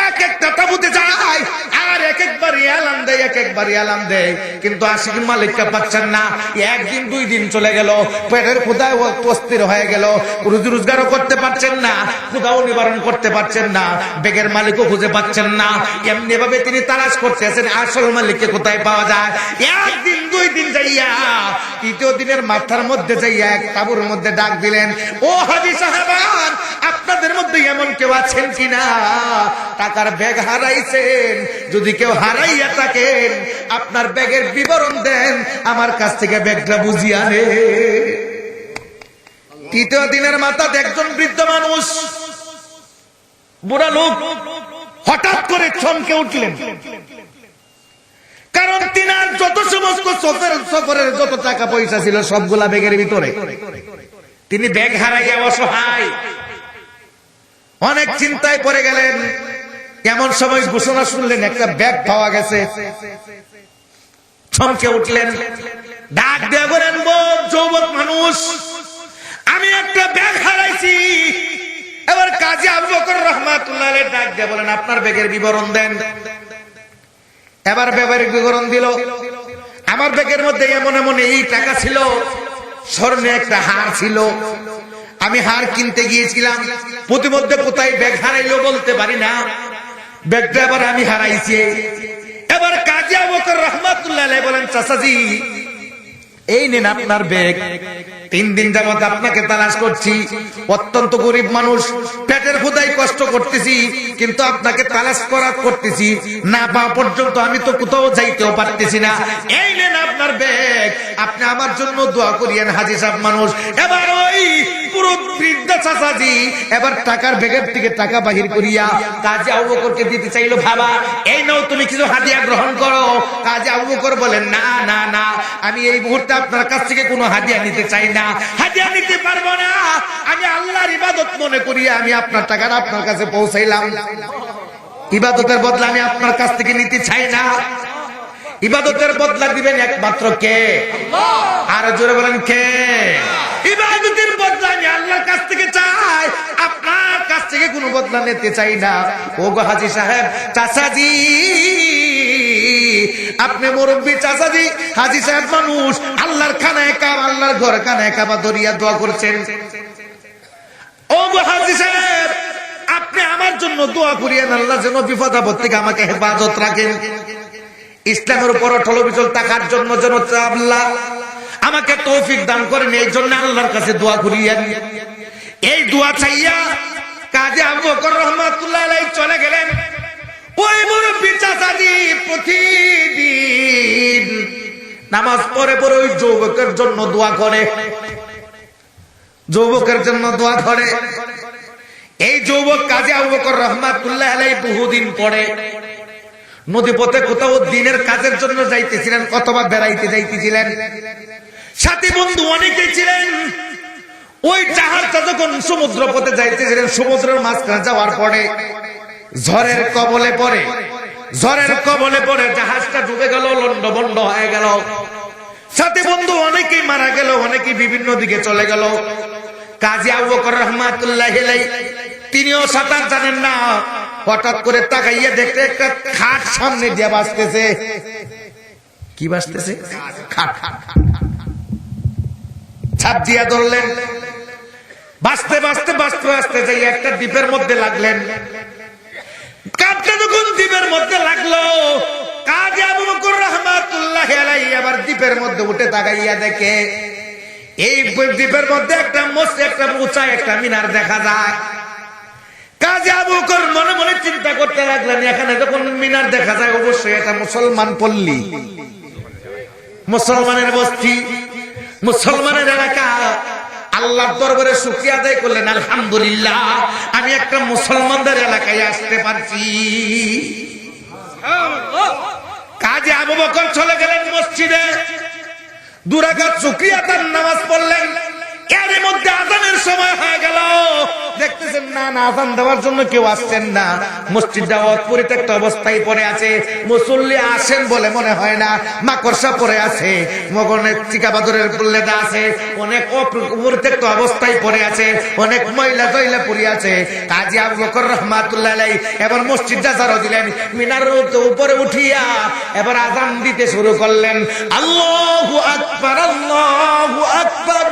এক একটা তাবুতে যায়, আর এক একবার এলান দেয়, এক একবার এলান দেয়, কিন্তু আশিক মালিককে পাচ্ছেন না। একদিন দুই দিন চলে গেল, পেটের ক্ষুধায় অস্থির হয়ে গেল, রুজি রোজগারও করতে পারছেন না, ক্ষুধাও নিবারণ করতে পারছেন না, ব্যাগের মালিকও খুঁজে পাচ্ছেন না। এমনি ভাবে তিনি তালাশ করতেছেন, আসল মালিককে কোথায় পাওয়া যায়। একদিন দুই দিন যাইয়া, তৃতীয় দিনের মাথার মধ্যে যাইয়া এক তাবুর মধ্যে ডাক দিলেন, ও হাজী সাহেবান, আপনাদের মধ্যে এমন কেউ আছেন কিনা টাকার ব্যাগ হারাইছেন? যদি কেউ হারাইয়া থাকেন আপনার ব্যাগের বিবরণ দেন, আমার কাছ থেকে ব্যাগটা বুঝিয়া নে। তৃতীয় দিনের মাথাতে একজন বৃদ্ধ মানুষ, বুড়া লোক, হঠাৎ করে চমকে উঠলেন। কারণ তিনার যত সমস্ত সফরের যত টাকা পয়সা ছিল সবগুলা ব্যাগের ভিতরে। তিনি ব্যাগ হারাইয়া অসহায়, অনেক চিন্তায় পড়ে গেলেন। এমন সময় ঘোষণা শুনলেন, একটা ব্যাগ পাওয়া গেছে। চমকে উঠলেন, ডাক দিয়ে বলেন, যুবক মানুষ, আমি একটা ব্যাগ হারাইছি। এবার কাজী আবু বকর রহমাতুল্লাহ আলাইহি ডাক দিয়ে বলেন, আপনার ব্যাগের বিবরণ দেন। এবার ব্যাগের বিবরণ দিল। আমার ব্যাগের মধ্যে এমন এমন এই টাকা ছিল, স্বর্ণে একটা হার ছিল, আমি হার কিনতে গিয়েছিলাম, প্রতিমধ্যে কোথায় ব্যাগ হারাইলো বলতে পারি না, ব্যাগটা এবার আমি হারাইছি। এবার কাজী আবু বকর রহমাতুল্লাহ আলাইহি বলেন, চাচাজি, এই নেন আপনার ব্যাগ। 3 দিন যাবত আপনাকে তালাশ করছি, অত্যন্ত গরিব মানুষ, পেটের ক্ষুধায় কষ্ট করতেছি, কিন্তু আপনাকে তালাশ করতেছি, না পাওয়া পর্যন্ত আমি তো কোথাও যাইতেও পারতেছি না। এই নেন আপনার ব্যাগ, আপনি আমার জন্য দোয়া করিয়েন, হাজী সাহেব মানুষ। এবার ওই পুরো বৃদ্ধ চাচাজি এবার টাকার ব্যাগের থেকে টাকা বাহির করিয়া কাজী আবু বকরকে দিতে চাইলো, বাবা এই নাও, তুমি কিছু হাদিয়া গ্রহণ করো। কাজী আবু বকর বলেন, না না না, আমি এই মুহূর্তে আপনার কাছ থেকে কোনো হাদিয়া নিতে চাই না, হাদিয়া নিতে পারবো না। আমি আল্লাহর ইবাদত মনে করি আমি আপনার টাকাটা আপনার কাছে পৌঁছাইলাম, ইবাদতের বদলা আমি আপনার কাছ থেকে নিতে চাই না। ইবাদতের বদলা দিবেন একমাত্র কে? আল্লাহ। আর জোরে বলেন কে? ইবাদতের বদলা আমি আল্লাহর কাছ থেকে চাই, আপনার কাছ থেকে কোনো বদলা নিতে চাই না। ও গো হাজী সাহেব, চাচাজি, আপনি মুরব্বী চাচাজি, হাজী সাহেব মানুষ, আল্লাহর খানায় কাবা, আল্লাহর ঘর খানায় কাবা ধরিয়া দোয়া করছেন। ও গো হাজী সাহেব, আপনি আমার জন্য দোয়া করিয়েন, আল্লাহ যেন বিপদ আপদ থেকে আমাকে হেফাজত রাখেন, ইসলামের উপর অটল অবিচল থাকার জন্য যেন আল্লাহ আমাকে তৌফিক দান করেন, এই জন্য আল্লাহর কাছে দোয়া করি। এই দোয়া চাইয়া কাজী আবু বকর রহমাতুল্লাহ আলাইহি চলে গেলেন। ওই মুরব্বি চাচাজি প্রতিদিন নামাজ পড়ে পড়ে ওই যুবকের জন্য দোয়া করে, যুবকের জন্য দোয়া করে। এই যুবক কাজী আবু বকর রহমাতুল্লাহ আলাইহি বহুদিন পরে নদীপথে কোথাও দিনের কাজের জন্য যাইতেছিলেন অথবা বেড়াইতে যাইতেছিলেন, সাথে বন্ধু অনেকেই ছিলেন। ওই জাহাজটা যখন সমুদ্র পথে যাইতেছিলেন, সমুদ্রের মাঝখানে যাওয়ার পরে ঝড়ের কবলে পড়ে, ঝড়ের কবলে পড়ে জাহাজটা ডুবে গেল, লন্ডভন্ড হয়ে গেল। সাথে বন্ধু অনেকেই মারা গেল, অনেকেই বিভিন্ন দিকে চলে গেল। কাজী আবু বকর রহমাতুল্লাহ আলাইহি তিনিও সাঁতার জানেন না, হঠাৎ করে তাকাইয়া দেখতে একটা খাট সামনে দিয়ে ভাসতেছে। কি ভাসতেছে? খাট। ছাপ দিয়া ধরলেন, ভাসতে ভাসতে ভাসতে ভাসতে যাই একটা দ্বীপের মধ্যে লাগলেন। কাপটা যখন দ্বীপের মধ্যে লাগলো, কাজী আবু বকর রহমাতুল্লাহ আলাইহি আবার দ্বীপের মধ্যে উঠে তাকাইয়া দেখে এই দ্বীপের মধ্যে একটা উঁচা একটা মিনার দেখা যায়। কাজী আবু বকর মনে মনে চিন্তা করতে লাগলেন, এখানে যখন মিনার দেখা যায় অবশ্যই এটা মুসলমান পল্লী, মুসলমানের বস্তি, মুসলমানের এলাকা। আল্লাহর দরবারে শুকরিয়া আদায় করলেন, আলহামদুলিল্লাহ আমি একটা মুসলমানদের এলাকায় আসতে পারছি। কাজী আবু বকর চলে গেলেন মসজিদে, 2 রাকাত শুকরিয়া আদার নামাজ পড়লেন। এর মধ্যে আযানের সময় হয়ে গেল, দেখতেছেন না না আযান দেওয়ার জন্য কেউ আসছেন না। মসজিদটা পরিত্যক্ত অবস্থায় পড়ে আছে, মুসল্লি আসেন বলে মনে হয় না, মাকড়সা পড়ে আছে, মগনের চিকাবাদরের লেদা আছে, অনেক পরিত্যক্ত অবস্থায় পড়ে আছে, অনেক ময়লা তৈলা পড়ে আছে। কাজী আবু বকর রহমাতুল্লাহ আলাইহি এবার মসজিদটা ঝাড়ু দিলেন, মিনারের উপরে উঠিয়া এবার আযান দিতে শুরু করলেন। আল্লাহু আকবার, আল্লাহু আকবার।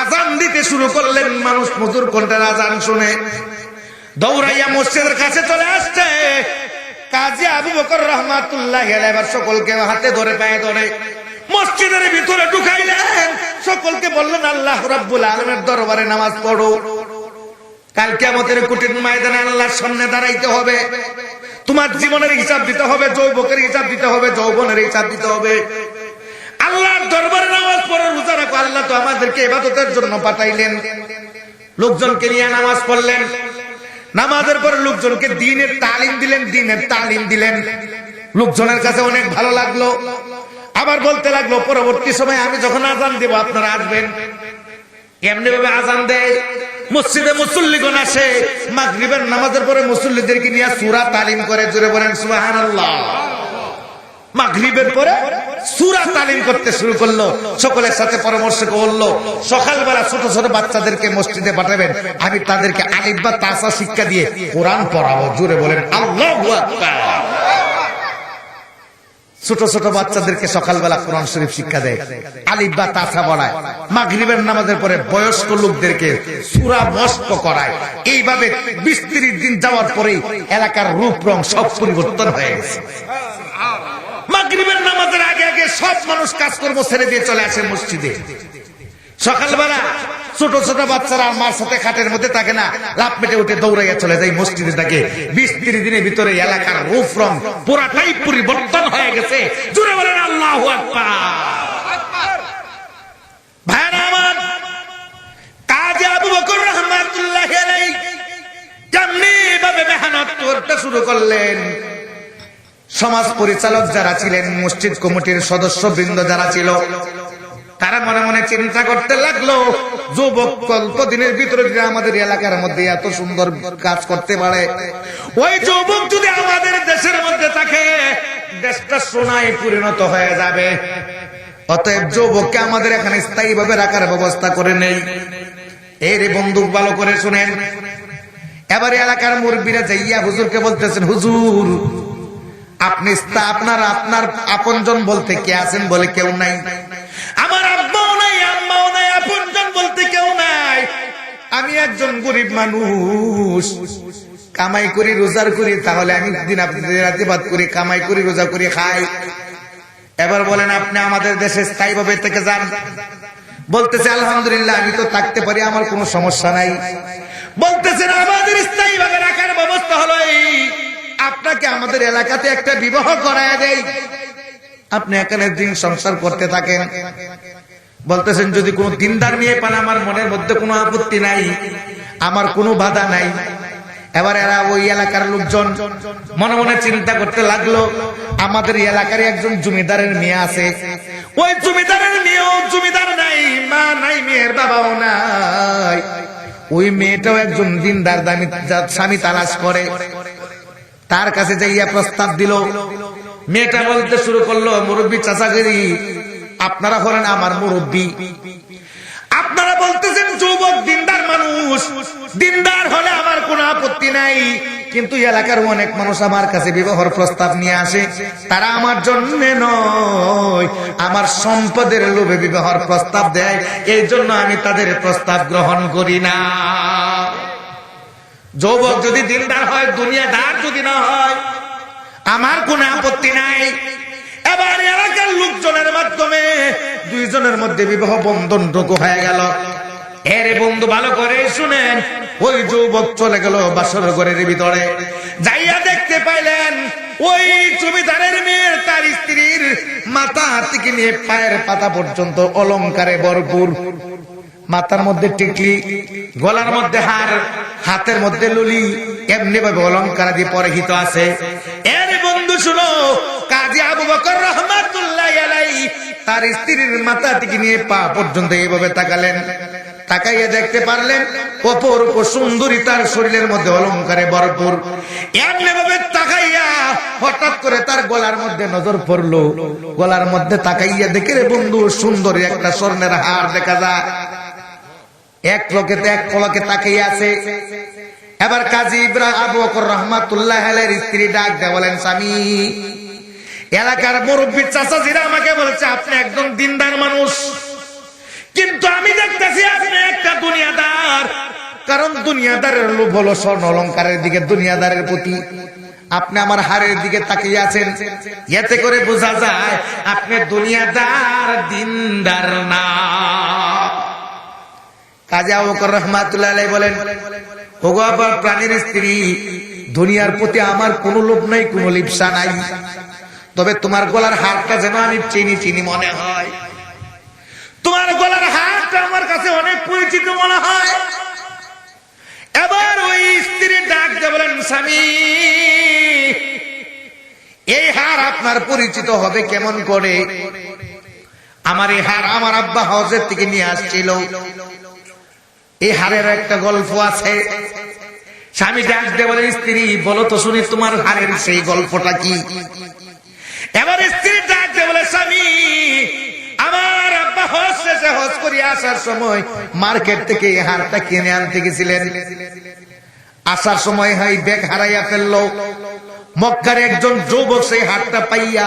আযান দিতে শুরু করলেন। মানুষ মধুর কণ্ঠের আযান শুনে দৌড়াইয়া মসজিদের কাছে চলে আসছে। কাজী আবু বকর রহমাতুল্লাহ আলাইহি এবার সকলকে হাতে ধরে পায়ে ধরে মসজিদের ভিতরে ঢুকাইলেন। সকলকে বললেন, আল্লাহ রাব্বুল আলামিনের দরবারে নামাজ পড়ো, কাল কিয়ামতের কঠিন ময়দানে আল্লাহর সামনে দাঁড়াইতে হবে, তোমার জীবনের হিসাব দিতে হবে, যৌবকের হিসাব দিতে হবে, যৌবনের হিসাব দিতে হবে। আল্লাহর দরবারে নামাজ পড়ে রোজা রাখো। আল্লাহ তো আমাদেরকে ইবাদতের জন্য পাঠাইলেন। লোকজনকে নিয়ে নামাজ পড়লেন, নামাজের পরে লোকজনকে দ্বীনের তালিম দিলেন, দ্বীনের তালিম দিলেন। লোকজনের কাছে অনেক ভালো লাগলো। আবার বলতে লাগলো, পরবর্তী সময় আমি যখন আযান দেব আপনারা আসবেন। এমনি ভাবে আযান দেয়, মসজিদে মুসল্লিগণ আসে, মাগরিবের নামাজের পরে মুসল্লিদেরকে নিয়ে সূরা তালিম করে। জোরে বলেন সুবহানাল্লাহ। মাগরিবের পরে সূরা তালিম করতে শুরু করলো। সকলের সাথে পরামর্শ করলো, সকালবেলা ছোট ছোট বাচ্চাদেরকে মসজিদে পাঠাবেন, আমি তাদেরকে আলিফ বা তাসা শিক্ষা দিয়ে কোরআন পড়াবো। জোরে বলেন আল্লাহু আকবার। ছোট ছোট বাচ্চাদেরকে সকালবেলা কোরআন শরীফ শিক্ষা দেয়, আলিফ বা তাসা পড়ায়। মাগরিবের নামাজের পরে বয়স্ক লোকদেরকে সূরা মস্ক করায়। এইভাবে 20-30 দিন যাওয়ার পরেই এলাকার রূপ রং সব পরিবর্তন হয়ে গেছে। মাগরিবের নামাজের আগে আগে সব মানুষ কাজকর্ম ছেড়ে দিয়ে চলে আসে মসজিদে। সকালবেলা ছোট ছোট বাচ্চারা মার সাথে খাটের মধ্যে থাকে না, লাফ মেটে উঠে দৌড়াইয়া চলে যায় মসজিদে। থাকে 20-30 দিনের ভিতরে এলাকার রূপ রং পুরাটাই পরিবর্তন হয়ে গেছে। জোরে বলেন আল্লাহু আকবার। ভাইরা আমার, কাজী আবু বকর রহমাতুল্লাহ আলাইহি কেমনি ভাবে মেহনত করতে শুরু করলেন। সমাজ পরিচালক যারা ছিলেন, মসজিদ কমিটির সদস্য বৃন্দ যারা ছিল, তারা মনে মনে চিন্তা করতে লাগলো, যুবক কল্পদিনের ভিতরে যদি আমাদের এলাকার মধ্যে এত সুন্দর কাজ করতে পারে, ওই যুবক যদি আমাদের দেশের মধ্যে থাকে, দেশটা সোনায় পরিণত হয়ে যাবে। অতএব যুবককে আমাদের এখানে স্থায়ী ভাবে রাখার ব্যবস্থা করে নেই। এর বন্দুক ভালো করে শুনেন। এবারে এলাকার মুরব্বীরা যাইয়া হুজুরকে বলতেছেন, হুজুর আপনি আপনার আপনজন বলতে কে আছেন? বলে কেউ নাই। আমার আব্বাও নাই, আম্মাও নাই, আপনজন বলতে কেউ নাই। আমি একজন গরিব মানুষ, কামাই করি রোজার করি, তাহলে আমি দিন আপনি রাতে ভাত করি, কামাই করি রোজা করি খাই। এবার বলেন আপনি আমাদের দেশে স্থায়ীভাবে থেকে যান। বলতেছে আলহামদুলিল্লাহ আমি তো থাকতে পারি, আমার কোনো সমস্যা নাই। বলতেছেন আমাদের স্থায়ীভাবে রাখার ব্যবস্থা হলো এই, আপনাকে আমাদের এলাকাতে একটা বিবাহ করায় দেই, আপনি এখানে দিন সংসার করতে থাকেন। বলতেছেন যদি কোনো দিনদার নিয়ে পান আমার মনের মধ্যে কোনো আপত্তি নাই, আমার কোনো বাধা নাই। এবার এরা ওই এলাকার লোকজন মনে মনে চিন্তা করতে লাগলো, আমাদের এলাকার একজন জমিদারের মেয়ে আছে, ওই জমিদারের মেয়েও জমিদার নাই, মা নাই, মেয়ের বাবাও নাই, ওই মেয়েটাও একজন দিনদার দামি স্বামী তালাশ করে। তার কাছে যাইয়া প্রস্তাব দিল। মেয়েটা বলতে শুরু করলো, মুরব্বী চাচাগিরি, আপনারা হলেন আমার মুরব্বী, আপনারা বলতেছেন যুবক দিনদার মানুষ, দিনদার হলে আমার কোনো আপত্তি নাই, কিন্তু এলাকার অনেক মানুষ আমার কাছে বিবাহের প্রস্তাব নিয়ে আসে, তারা আমার জন্য নয়, আমার সম্পদের লোভে বিবাহের প্রস্তাব দেয়, এই জন্য আমি তাদের প্রস্তাব গ্রহণ করি না। যুবক যদি দিনদার হয়, দুনিয়াদার যদি না হয়, আমার কোনো আপত্তি নাই। এবার এলাকার লোকজনের মাধ্যমে দুইজনের মধ্যে বিবাহ বন্ধনটুকু হয়ে গেল। এরে বন্ধু ভালো করে শুনেন, ওই যুবক চলে গেল বাসর ঘরের ভিতরে, যাইয়া দেখতে পাইলেন ওই জমিদারের মেয়ের তার স্ত্রীর মাথা থেকে নিয়ে পায়ের পাতা পর্যন্ত অলংকারে ভরপুর, মাথার মধ্যে টিকলি, গলার মধ্যে হার, হাতের মধ্যে লুলি, এমনি ভাবে অলংকার দিয়ে পরিহিত আছে। এর বন্ধু শুনো, কাজী আবু বকর রহমাতুল্লাহ আলাইহি তার স্ত্রীর মাথা থেকে নিয়ে পা পর্যন্ত এইভাবে তাকালেন। তাকাইয়া দেখতে পারলেন অপরূপ সুন্দরী, তার শরীরের মধ্যে অলংকারে ভরপুর। এমনি ভাবে তাকাইয়া হঠাৎ করে তার গলার মধ্যে নজর পড়লো, গলার মধ্যে তাকাইয়া দেখে রে বন্ধু সুন্দরী একটা স্বর্ণের হার দেখা যায়। এক পলকে তাকিয়ে আছে। এবার কাজী আবু বকর রহমাতুল্লাহ আলাইহির স্ত্রী ডাক দেয়া বলেন, স্বামী, এলাকার মুরব্বী চাচাজিরা আমাকে বলেছে আপনি একদম দিনদার মানুষ, কিন্তু আমি দেখতেছি আপনি একটা দুনিয়াদার। কারণ দুনিয়াদারের লোভ হলো স্বর্ণ অলংকারের দিকে, দুনিয়াদারের প্রতি। আপনি আমার হারের দিকে তাকিয়ে আছেন, এতে করে বোঝা যায় আপনি দুনিয়াদার, দিনদার না। কাজী আবু বকর রহমাতুল্লাহ আলাইহি বলেন, ওগো আবার প্রাণীর স্ত্রী, দুনিয়ার প্রতি আমার কোনো লোভ নাই, কোনো লিপ্সা নাই, তবে তোমার গলার হারটা যেন আমি চিনি চিনি মনে হয়, তোমার গলার হারটা আমার কাছে অনেক পরিচিত মনে হয়। এবার ওই স্ত্রী ডাক দিয়ে বলেন, স্বামী, এই হার আপনার পরিচিত হবে কেমন করে? আমার এই হার আমার আব্বা হজের থেকে নিয়ে আসছিল, এই হারের একটা গল্প আছে। স্বামী ডাক দিয়ে বলে, স্ত্রী বলো তো শুনি তোমার হারের সেই গল্পটা কি? এবার স্ত্রী ডাক দিয়ে বলে, স্বামী, আমার আব্বা হজ শেষে হজ করে আসার সময় মার্কেট থেকে এই হারটা কিনে আনতে গেছিলেন। আসার সময় হয় ব্যাগ হারাইয়া ফেললো। মক্কার একজন যুবক সেই হারটা পাইয়া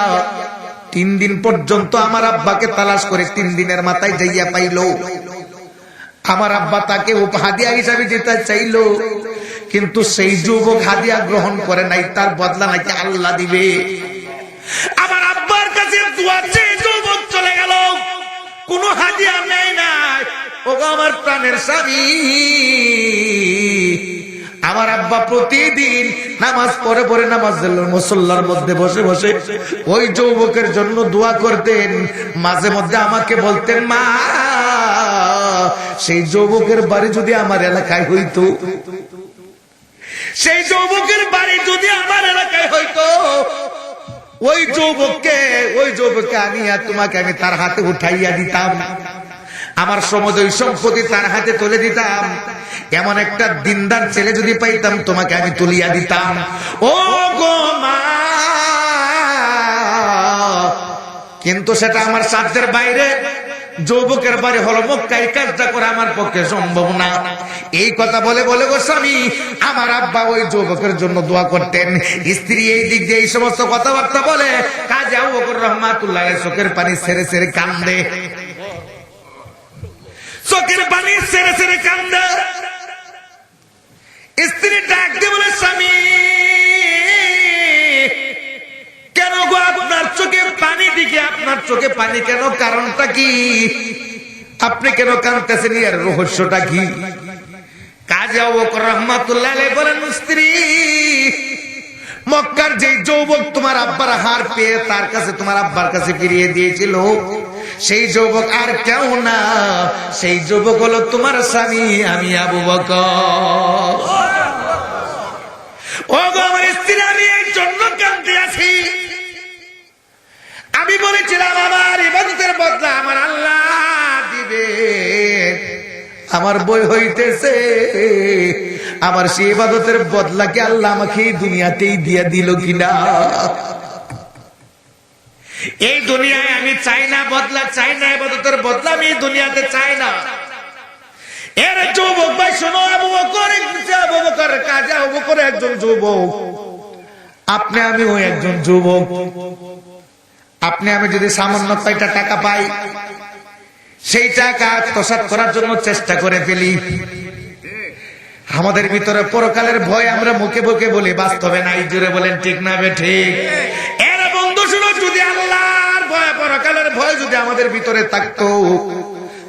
3 দিন পর্যন্ত আমার আব্বাকে তালাশ করে 3 দিনের মাথায় যাইয়া পাইলো। আমার আব্বা তাকে হাদিয়া হিসাবে দিতে চাইলো, কিন্তু সেই যুবক হাদিয়া গ্রহণ করে নাই, তার বদলা নাকি আল্লাহ দিবে। আমার আব্বার কাছে দোয়া চেয়ে যুবক চলে গেল, কোনো হাদিয়া নেয় নাই। ওগো আমার প্রাণের স্বামী, আমার আব্বা প্রতিদিন নামাজ পড়ে পড়ে নামাজের মুসল্লার মধ্যে বসে বসে ওই যুবকের জন্য দোয়া করতেন। মাঝে মধ্যে আমাকে বলতেন, মা, সেই যুবকের বাড়ি যদি আমার এলাকায় হইতো, সেই যুবকের বাড়ি যদি আমার এলাকায় হইতো, ওই যুবককে আনিয়া তোমাকে আমি তার হাতে উঠাইয়া দিতাম, আমার সমুদয় সম্পত্তি তার হাতে তুলে দিতাম, এমন একটা দিনদার ছেলে যদি পাইতাম তোমাকে আমি তুলিয়া দিতাম। ও গো মা, কিন্তু সেটা আমার সাধ্যের বাইরে। যুবকের বাড়ি হলো মক্কায়, কাজটা করা আমার পক্ষে সম্ভব না। এই কথা বলে বলে গো স্বামী, আমার আব্বা ওই যুবকের জন্য দোয়া করতেন। স্ত্রী এই দিক দিয়ে এই সমস্ত কথাবার্তা বলে কাজী আবু বকর রহমাতুল্লাহ চোখের পানি ছেড়ে ছেড়ে কান্দে, চোখের পানি ছেড়ে ছেড়ে কান্দে। স্ত্রী ডাক দিয়ে বলে, স্বামী, কেন গো আপনার চোখের পানি দিকে আপনার চোখে পানি কেন, কারণটা কি? আপনি কেন কাঁদতেছেন, এর রহস্যটা কি? কাজী আবু বকর রাহমাতুল্লাহ আলাইহি বলেন, স্ত্রী, মক্কার যে যুবক তোমার আব্বার হার পেয়ে তার কাছে তোমার আব্বার কাছে ফিরিয়ে দিয়েছিল, সেই যুবক আর কেউ না, সেই যুবক হলো তোমার স্বামী, আমি আবু বকর। ও গো আমার স্ত্রী, আমি এই জন্য কাঁদতে আছি। আমি বলেছিলাম আমার ইবাদতের বদলা আমার আল্লাহ দিবে, আমার বই হইতেছে, আমার সেই ইবাদতের বদলা কি আল্লাহ আমাকে এই দুনিয়াতেই দিয়ে দিল কিনা? এই দুনিয়ায় আমি চাই না বদলা, চাই না ইবাদতের বদলা, আমি এই দুনিয়াতে চাই না। এর যুবক ভাই শোনো, আবু বকর, আবু বকর, কাজী আবু বকর একজন যুবক, আপনি আমি ওই একজন যুবক। আপনি আমি যদি সামান্য কয়টা টাকা পাই, সেই টাকা আত্মসাৎ করার জন্য চেষ্টা করে ফেলি, আমাদের ভিতরে পরকালের ভয় আমরা মুখে মুখে বলি, বাস্তবে নাই। জুড়ে বলেন ঠিক না বে ঠিক? এর বন্ধু শুনো, যদি আল্লাহর ভয়, পরকালের ভয় যদি আমাদের ভিতরে থাকতো,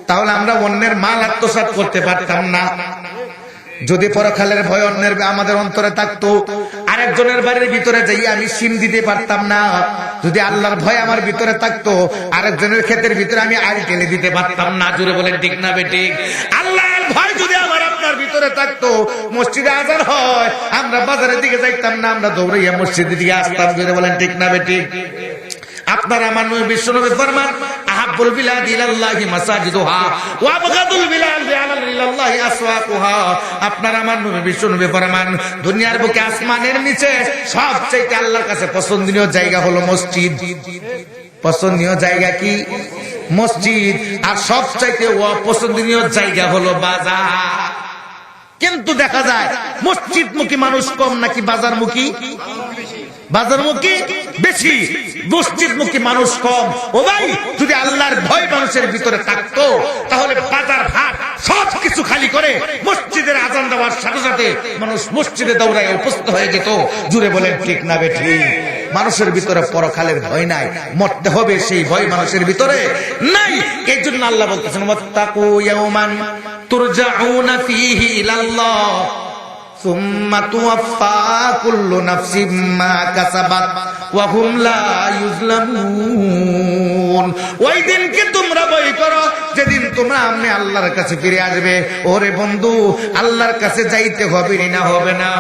তাহলে আমরা অন্যের মাল আত্মসাৎ করতে পারতাম না। যদি পরকালের ভয় অন্যের আমাদের অন্তরে থাকতো, আরেকজনের বাড়ির ভিতরে যাই আমি সিম দিতে পারতাম না। যদি আল্লাহর ভয় আমার ভিতরে থাকতো, আরেকজনের ক্ষেতের ভিতরে আমি আল টেনে দিতে পারতাম না। জুড়ে বলেন ঠিক না বে ঠিক? আল্লাহর ভয় যদি আমার আপনার ভিতরে থাকতো, মসজিদে আজান হয় আমরা বাজারের দিকে যাইতাম না, আমরা দৌড়াইয়া মসজিদের দিকে আসতাম। জুড়ে বলেন ঠিক না বে ঠিক? আপনার আমার নবী বিশ্বনবী ফরমান, আহাব্বুল বিলাদি ইলাল্লাহি মাসাজিদুহা ওয়া আবগাদুল বিলাদি ইলাল্লাহি আসওয়াকুহা। আপনার আমার নবী বিশ্বনবী ফরমান, দুনিয়ার বুকে আসমানের নিচে সবচেয়ে আল্লাহর কাছে পছন্দনীয় জায়গা হলো মসজিদ। পছন্দনীয় জায়গা কি? মসজিদ। আর সবচেয়ে অপছন্দনীয় জায়গা হলো বাজার। কিন্তু দেখা যায় মসজিদমুখী মানুষ কম নাকি বাজারমুখী? বাজারমুখী বেশি, মসজিদমুখী মানুষ কম। ও ভাই, যদি আল্লাহর ভয় মানুষের ভিতরে থাকতো, তাহলে বাজার হাট সবকিছু খালি করে মসজিদের আজান দেওয়ার সাথে সাথে মানুষ মসজিদে দৌড়ায় উপস্থিত হয়ে যেত। জুড়ে বলেন ঠিক না বেঠি? মানুষের ভিতরে পরকালের ভয় নাই, মরতে হবে সেই ভয় মানুষের ভিতরে নাই। এই জন্য আল্লাহ বলতেছেন, ওয়াত্তাকু ইয়াওমান তুরজাউনা ফীহি ইলাল্লাহ সুম্মা তুওয়াফা কুল্লু নাফসিম মা কাসাবাত ওয়া হুম লা ইউজলামুন। ওই দিনকে তোমরা ভয় করো যেদিন তোমরা আমি আল্লাহর কাছে ফিরে আসবে। ওরে বন্ধু, আল্লাহর কাছে যাইতে হবে না? হবে না?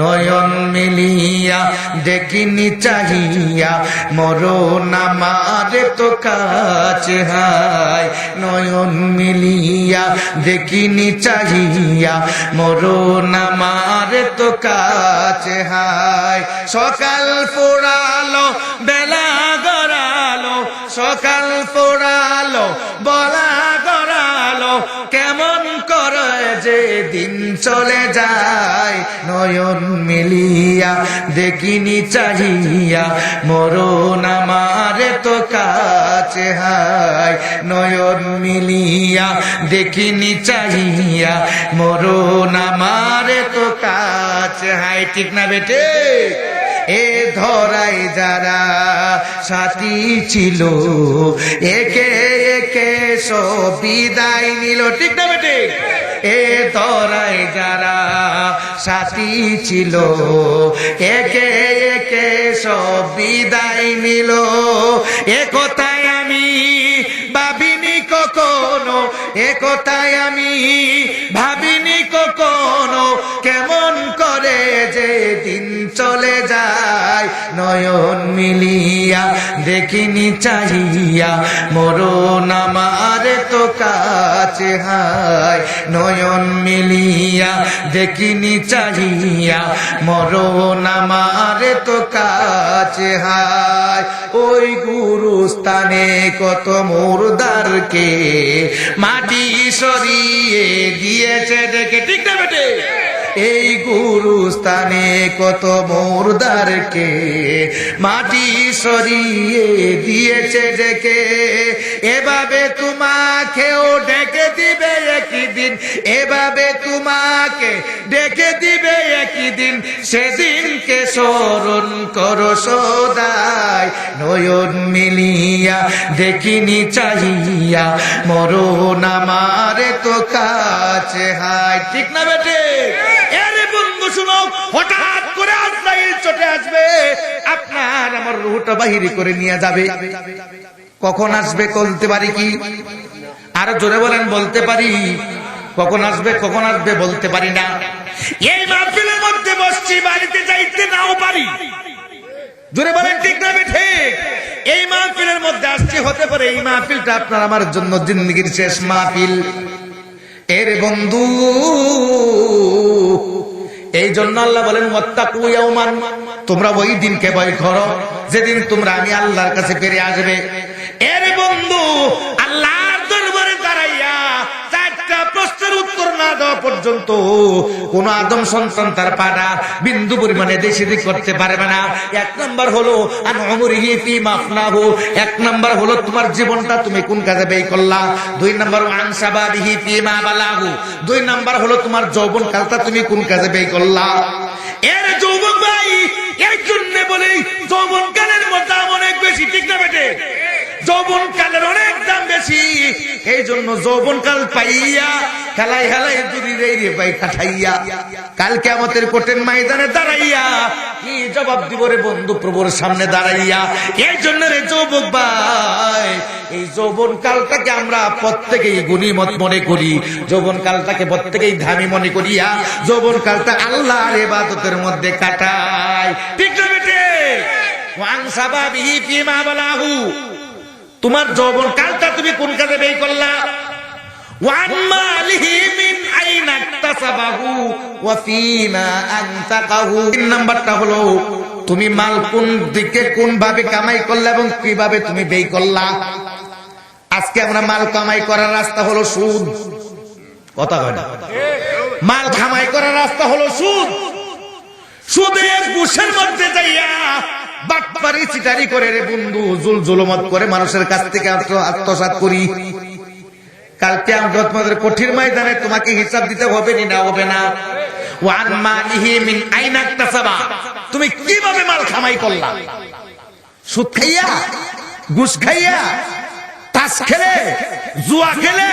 নয়ন মিলিয়া দেখিনি চাহিয়া মরণ আমারে তো কাছে হায়। নয়ন মিলিয়া দেখিনি চাহিয়া মরণ আমারে তো কাছে হায়। সকাল পোড়ালো বেলা গড়ালো, সকাল পোড়ালো বলা গড়ালো, কেমন করে যে দিন চলে যায়। নয়ন মিলিয়া দেখিনি চাহিয়া মরণ আমারে তো কাছে হায়। নয়ন মিলিয়া দেখিনি চাহিয়া মরণ আমারে তো কাছে হায়। ঠিক না বেটে? এ ধরাই যারা সাথী ছিল, একে একে সব বিদায় নিল। ঠিক না বেটে? এ ধরাই যারা সাথী ছিল, একে একে সব বিদায় নিল। এ কথায় আমি ভাবিনি কখনো, এ কথায় আমি ভাবিনি কখনো, কেমন করে যে দিন চলে যায়। নয়ন মিলিয়া দেখিনি চাহিয়া মরণ আমারে তো কাছে হায়। নয়ন মিলিয়া দেখিনি চাহিয়া মরণ আমারে তো কাছে হায়। ওই গুরুস্থানে কত মুর্দারকে মাটি সরিয়ে দিয়েছে দেখে। ঠিক না বেটে? এই গুরুস্থানে কত মুর্দারকে মাটি সরিয়ে দিয়েছে ডেকে, এভাবে তোমাকেও ডেকে দিবে একই দিন, এভাবে তোমাকে ডেকে দিবে একই দিন, সেদিনকে স্মরণ করো সদাই, নয়ন মিলিয়া দেখিনি চাহিয়া, মরণ আমার তো কাছে হায়। ঠিক না বেটে? আরে বন্ধু শুনো, হঠাৎ করে আজরাইল চটে আসবে, আপনার আমার রূহটা বাহির করে নিয়ে যাবে। কখন আসবে বলতে পারি কি? আর জোরে বলেন, বলতে পারি? কখন আসবে, কখন আসবে বলতে পারি না। এই মাহফিলের মধ্যে বসছি, বাড়িতে যাইতে নাও পারি। জোরে বলেন ঠিক না বেঠে? এই মাহফিলের মধ্যে আসছি, হতে পারে এই মাহফিলটা আপনার আমার জন্য জিন্দেগির শেষ মাহফিল। এর বন্ধু, এই জন্য আল্লাহ বলেন ওয়াত্তাকু ইয়াওমান, তোমরা ওই দিনকে ভয় করো যেদিন তোমরা আমি আল্লাহর কাছে ফিরে আসবে। এর বন্ধু, আল্লাহর দরবারে দাঁড়াইয়া চারটা প্রশ্নের উত্তর না দেওয়া পর্যন্ত কোন আদম সন্তান তার পাড়া বিন্দু পরিমাণে দেশি করতে পারবে না। এক নাম্বার হলো আন উমরিহি ফিমা আফনাহু, এক নাম্বার হলো তোমার জীবনটা তুমি কোন কাজে ব্যয় করলা। দুই নাম্বার আন শাবাবিহি ফিমা বালাহু, দুই নাম্বার হলো তোমার যৌবন কালটা তুমি কোন কাজে ব্যয় করলা। এর যৌবন ভাই, এই জন্য বলি যৌবন কালের দাম অনেক বেশি। ঠিক না বেটে? যৌবন কালের অনেক দাম বেশি। এই জন্য যৌবন কাল পাইয়া খেলাই হেলাই দূরি রে পাই কাঠাইয়া, কাল কিয়ামতের কঠিন ময়দানে দাঁড়াইয়া কি জবাব দিব রে বন্ধু প্রভুর সামনে দাঁড়াইয়া। এই জন্য রে যুবক ভাই, এই যৌবন কালটাকে আমরা প্রত্যেকেই গনিমত মনে করি, যৌবন কালটাকে প্রত্যেকেই দামি মনে করিয়া যৌবন কালটা আল্লাহর ইবাদতের মধ্যে কাটাই। ঠিক না বেটে? ওয়ান সাবাবিহি ফিমা বালাহু, তোমার যৌবন কালটা তুমি কোন কাজে ব্যয় করলা। ওয়ান মালিহি মিন আইনা ইকতাসাবাহু ওয়া ফিমা আনফাকাহু, তিন নাম্বারটা হলো তুমি মাল কোন দিকে কোন ভাবে কামাই করলা এবং কিভাবে তুমি ব্যয় করলা। আজকে আমরা মাল কামাই করার রাস্তা হলো সুদ। কথা কয় না? মাল কামাই করার রাস্তা হলো সুদ। সুদের ঘুষের মধ্যে যাইয়া বাটপারি চিটারি করে রে বন্ধু, জুল জুলুমত করে মানুষের কাছ থেকে আত্মসাৎ করি। কালকে আমাদের কঠিন ময়দানে তোমাকে হিসাব দিতে হবে না হবে না। ওয়ান মালিহি মিন আইনা ইকতাসাবা, তুমি কিভাবে মাল কামাই করলা। সুদ খাইয়া, ঘুষ খাইয়া, তাস খেলে, জুয়া খেলে,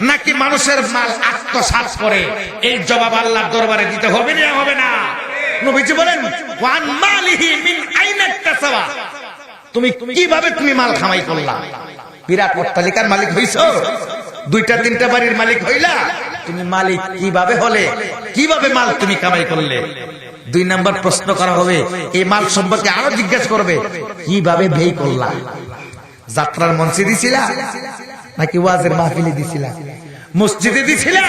নাকি মানুষের মাল আত্মসাৎ করে? এই জবাব আল্লাহর দরবারে দিতে হবে না হবে না? নবীজি বলেন ওয়ান মালিহি মিন আইনা ইকতাসাবা, তুমি কিভাবে তুমি মাল কামাই করলা। বিরাট অট্টালিকার মালিক হইছো, দুইটা তিনটা বাড়ির মালিক হইলা, তুমি মালিক কিভাবে হলে, কিভাবে মাল তুমি কামাই করলে। দুই নাম্বার প্রশ্ন করা হবে, এই মাল সম্পর্কে আরো জিজ্ঞাসা করবে, কিভাবে ব্যয় করলা। যাত্রার মঞ্চে দিছিলা নাকি ওয়াজের মাহফিলে দিছিলা, মসজিদে দিছিলা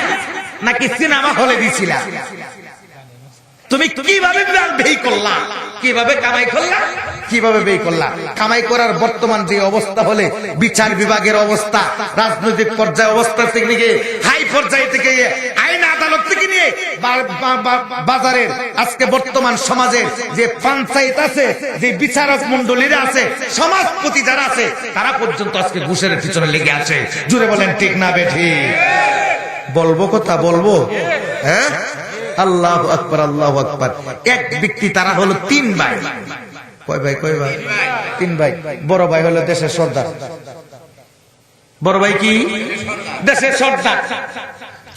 নাকি সিনেমা হলে দিছিলা, তুমি কিভাবে ব্যয় করলা, কিভাবে কামাই করলা, কিভাবে ব্যয় করলা। কামাই করার বর্তমান যে অবস্থা হলে বিচার বিভাগের অবস্থা, রাজনৈতিক পর্যায়ে অবস্থা থেকে নিয়ে হাই পর্যায়ে থেকে আইন আদালত থেকে নিয়ে বাজারের আজকে বর্তমান সমাজের যে পঞ্চায়েত আছে, যে বিচারক মন্ডলীরা আছে, সমাজপতি যারা আছে, তারা পর্যন্ত আজকে ঘুষের পিছনে লেগে আছে। জুড়ে বলেন ঠিক না বেঠি? বলবো কথা বলবো? হ্যাঁ, আল্লাহু আকবার, আল্লাহু আকবার। এক ব্যক্তি, তারা হলো তিন ভাই। কয় ভাই? কয় ভাই? তিন ভাই। বড় ভাই হলো দেশের সর্দার। বড় ভাই কি? দেশের সর্দার।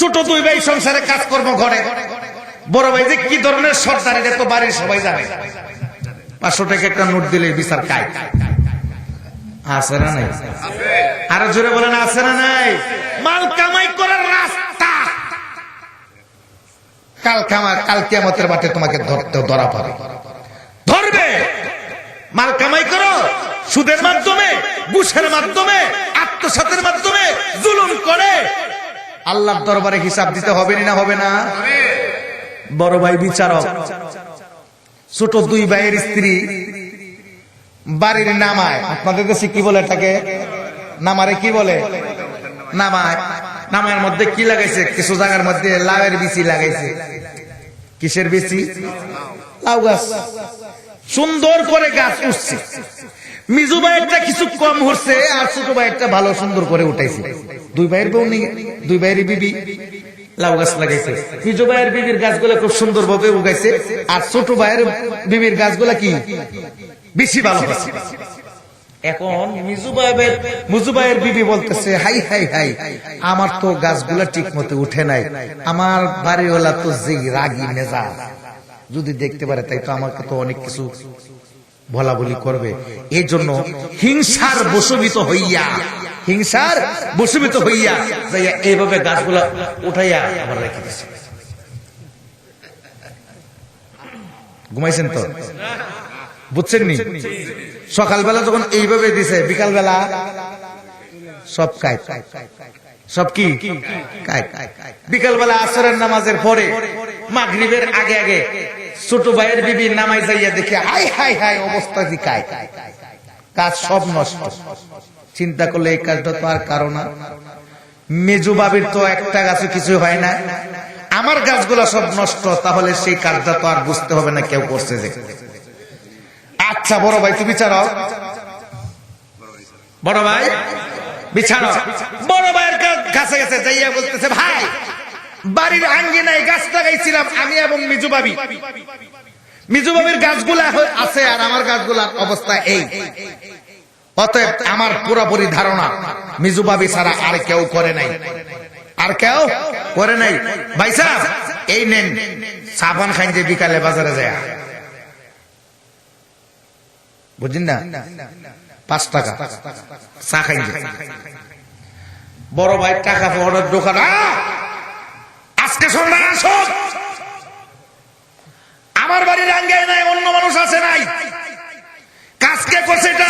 ছোট দুই ভাই সংসারে কাজকর্ম করে। বড় ভাই যে কি ধরনের সর্দার, এটা তো বাড়ির সবাই জানে। 500 টাকা একটা নোট দিলে বিচার কায়। আছে না নাই? আরো জোরে বলেন, আছে না নাই? মাল কামাই করার রাস্তা কাল কিয়ামতের মাঠে তোমাকে ধরা পড়ে, ধরবে। মাল কামাই করো সুদের মাধ্যমে, ঘুষের মাধ্যমে, আত্মসাতের মাধ্যমে, জুলুম করে আল্লাহর দরবারে হিসাব দিতে হবে না হবে না? বড় ভাই বিচারক, ছোট দুই ভাইয়ের স্ত্রী বাড়ির নামায়, আপনাদের কাছে কি বলে এটাকে? নামারে কি বলে? নামায়। নামার মধ্যে কি লাগাইছে? কিছু জায়গার মধ্যে লাউয়ের বিচি লাগাইছে। কিসের বেশি? লাউ গাছ। সুন্দর করে গাছ উঠছে, মিজু ভাইয়েরটা কিছু কম হচ্ছে আর ছোট ভাইয়েরটা ভালো সুন্দর করে উঠাইছে। দুই ভাইয়ের বউ নিয়ে দুই ভাইয়ের বিবি লাউ গাছ লাগাইছে। মিজু ভাইয়ের বিবির গাছগুলা খুব সুন্দর ভাবে উগাইছে আর ছোট ভাইয়ের বিবির গাছগুলা কি বেশি ভালো হচ্ছে। এখন মিজু ভাইয়ের বিবি বলতেছে, হাই হাই হাই, আমার তো গাছগুলা ঠিক মতো উঠে নাই, আমার বাড়িওয়ালা তো যে রাগী মেজাজ, যদি দেখতে পারে তাই তো আমাকে তো অনেক কিছু বলা বলি করবে। এই জন্য হিংসার বশীভূত হইয়া যাইয়া এইভাবে গাছগুলা উঠাইয়া আবার রেখে দিছে। ঘুমাইছেন তো? বুঝছেন নি? সকালবেলা যখন এইভাবে দিছে, বিকালবেলা সব কাজ, সব কি কাজ। বিকালবেলা আসরের নামাজের পরে মাগরিবের আগে আগে ছোট ভাইয়ের বিবি নামাই যাইয়া দেখে হাই হাই হাই অবস্থা কি কাজ, কাজ সব নষ্ট। চিন্তা করলে এই কাজটা তো আর কারো না, মেজু বাবির তো একটা গাছে কিছু হয় না, আমার গাছগুলা সব নষ্ট, তাহলে সেই কাজটা তো আর বুঝতে হবে না কেউ করছে যে। আচ্ছা বড় ভাই তুমি বিচারো, বড় ভাই বিচারো। বড় ভাইয়ের কাছে গেছে যাইয়া বলতেছে, ভাই বাড়ির আঙ্গিনায় গাছ লাগাইছিলাম আমি এবং মিজু বাবি, মিজু বাবির গাছগুলা আছে আর আমার গাছগুলার অবস্থা এই, অতএব আমার পুরোপুরি ধারণা মিজু বাবি ছাড়া আর কেউ করে নাই, আর কেউ করে নাই। ভাই সাহেব এই নেন সাবান খাইন যে বিকালে বাজারে যায়, বুঝলেন না, 5 টাকা চা খাইন। বড় ভাই টাকা পাওয়ার দোকান, আজকে সন্ধ্যা আসো, আমার বাড়ির আঙ্গায় নাই, অন্য মানুষ আছে নাই, কাজকে করছে এটা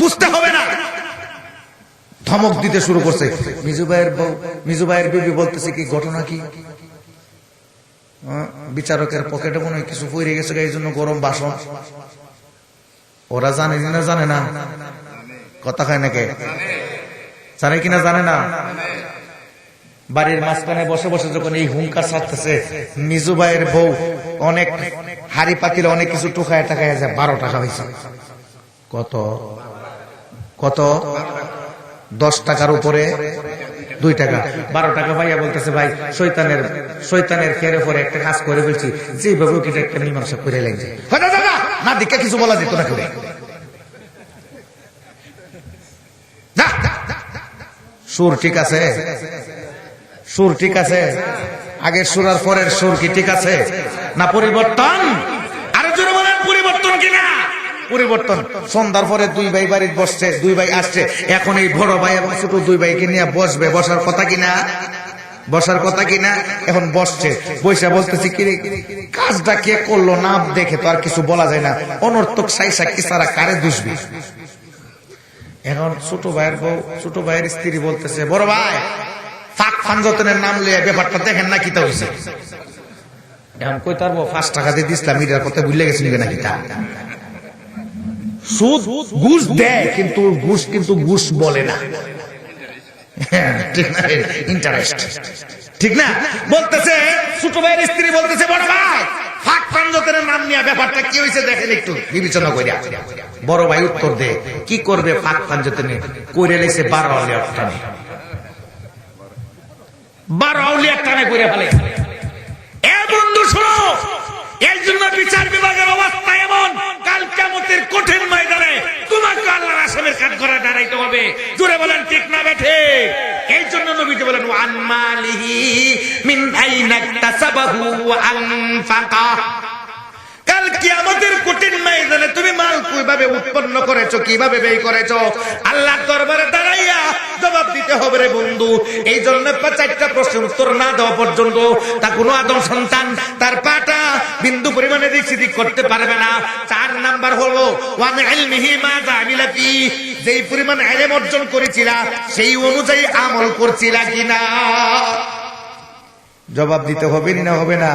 বুঝতে হবে না, ধমক দিতে শুরু করছে। মিজু ভাইয়ের বিবি বলতেছে, কি ঘটনা কি? বিচারকের পকেটে মনে হয় কিছু পড়ে গেছে, এই জন্য গরম বাসন। ওরা জানে না, জানে না, কথা খায় নাকি, জানে কিনা জানে না। বাড়ির মাঝখানে বসে বসে যখন এই হুঙ্কার ছাড়তেছে, মিজু ভাইয়ের বউ অনেক হাড়ি পাতিলে অনেক কিছু টুকায় টাকায় যায়, 12 টাকা হয়েছে। কত কত? 10 টাকার উপরে 2 টাকা, 12 টাকা ভাইয়া বলতেছে, ভাই শয়তানের খেরে পরে একটা কাজ করে ফেলছি, যেভাবে ওকে একটা মীমাংসা করে লাগছে না, দিকে কিছু বলা যেত না করে। সুর ঠিক আছে, সুর ঠিক আছে, আগের সুর আর পরের সুর কি ঠিক আছে না পরিবর্তন? আরো জোরে বলেন পরিবর্তন কিনা? পরিবর্তন। সন্ধ্যার পরে 2 ভাই বাড়িতে বসছে, 2 ভাই আসছে, এখন এই বড় ভাই এবং ছোট 2 ভাইকে নিয়ে বসবে, বসার কথা কিনা, বসার কথা কিনা। এখন বসছে, বৈশা বলতেছি, কি কাজটা কে করলো না দেখে তো আর কিছু বলা যায় না, অনর্থক সাইসা কিসারা কারে দুষবি। এখন ছোট ভাইয়ের স্ত্রী বলতেছে, বড় ভাই ফাঁক ফানজতনের নাম লিয়ে ব্যাপারটা দেখেন না, কি তা হয়েছে। এখন কই তারবো 5 টাকা দিয়ে দিছিলাম, এটার কথা ভুলে গেছি নাকি? তা সুদ ঘুষ দেয়, কিন্তু ঘুষ বলে না, ঠিক না, ইন্টারেস্ট, ঠিক না। বলতেছে ছোট ভাইয়ের স্ত্রী বলতেছে, বড় ভাই ফাঁক ফানজতনের নাম নিয়ে ব্যাপারটা কি হয়েছে দেখেন একটু বিবেচনা করে। বড় ভাই উত্তর দে, কি করবে ফাঁক ফানজতনে করে লেছে 12 আউলিয়ার টানে, 12 আউলিয়ার টানে করে ফেলে। এ বন্ধু শোনো, এই জন্য বিচার বিভাগের অবস্থা এমন, কাল কিয়ামতের কঠিন ময়দানে তোমাকে আল্লাহর আসামের কাঠ করে দাঁড়াইতে হবে। জোরে বলেন ঠিক না বেঠে? এই জন্য নবীজি বলেন, ওয়ান মালিহি মিন আইনা তাসাবাহু ওয়া আনফাকা। কাল কিয়ামতের কঠিন ময়দানে তুমি মাল কিভাবে উৎপন্ন করেছো, কিভাবে ব্যয় করেছো, আল্লাহর দরবারে দাঁড়াইয়া জবাব দিতে হবে রে বন্ধু। এই জন্য 4টা প্রশ্নের উত্তর না দেওয়া পর্যন্ত তা কোনো আদম সন্তান তার পাটা বিন্দু পরিমাণে দিক সিদিক করতে পারবে না। 4 নাম্বার হলো ওয়ান ইলমিহি মাযা আমিলা ফি, যেই পরিমাণ ইলম অর্জন করেছিলা সেই অনুযায়ী আমল করছিলা কিনা, জবাব দিতে হবে না হবে না?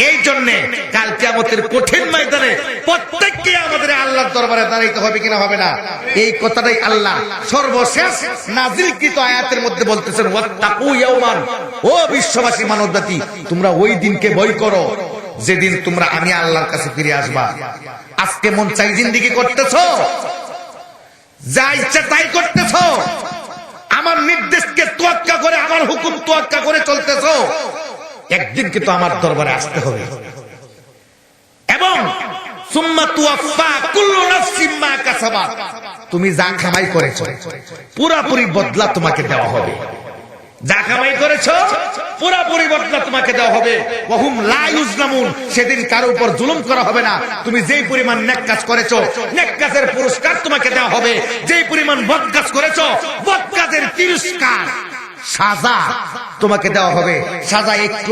এই জন্য কাল কিয়ামতের কঠিন ময়দানে প্রত্যেককে আমাদের আল্লাহ দরবারে দাঁড়াইতে হবে কিনা হবে না? এই কথাটাই আল্লাহ সর্বশেষ নাজিলকৃত আয়াতের মধ্যে বলতেছেন, ওয়াত্তাকু ইয়াওমান, ও বিশ্ববাসী মানব জাতি, তোমরা ওই দিনকে ভয় করো যেদিন তোমরা আমি আল্লাহর কাছে ফিরে আসবা। আজকে মন চাই জিন্দেগি করতেছো, যা ইচ্ছা তাই করতেছো, আমার নির্দেশকে তোয়াক্কা করে, আমার হুকুম তোয়াক্কা করে চলতেছো। একদিন কিন্তু আমার দরবারে আসতে হবে এবং সুম্মা তুওয়াফা কুল্লু নাফসিন মা কাসাবাত, তুমি যা কামাই করেছো পুরোপুরি বদলা তোমাকে দেওয়া হবে। যা কামাই করেছো পুরোপুরি বদলা তোমাকে দেওয়া হবে। ওয়াহুম লা ইউজলামুন, সেদিন কারো উপর জুলুম করা হবে না। তুমি যেই পরিমাণ নেক কাজ করেছো, নেক কাজের পুরস্কার তোমাকে দেওয়া হবে। যেই পরিমাণ বদ কাজ করেছো, বদ কাজের তিরস্কার, সাজা তোমাকে দেওয়া হবে। সাজা একটু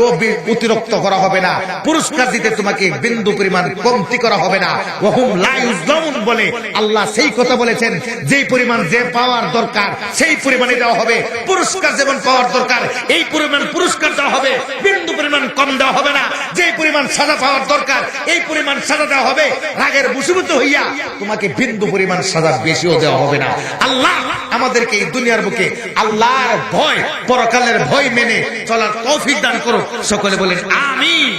অতিরিক্ত করা হবে না, পুরস্কার দিতে তোমাকে বিন্দু পরিমাণ কমতি করা হবে না। ওয়াহুম লা ইউজলামুন বলে আল্লাহ সেই কথা বলেছেন, যেই পরিমাণ যে পাওয়ার দরকার সেই পরিমাণে দেওয়া হবে। পুরস্কার যেমন পাওয়ার দরকার এই পরিমাণ পুরস্কার দেওয়া হবে, বিন্দু পরিমাণ কম দেওয়া হবে না। যেই পরিমাণ সাজা পাওয়ার দরকার এই পরিমাণ সাজা দেওয়া হবে। রাগের বশীভূত হইয়া তোমাকে বিন্দু পরিমাণ সাজা বেশিও দেওয়া হবে না। আল্লাহ আমাদেরকে এই দুনিয়ার বুকে আল্লাহর ভয়, পরকালের ভয় মেনে চলার তৌফিক দান করুন। সকলে বলেন আমিন।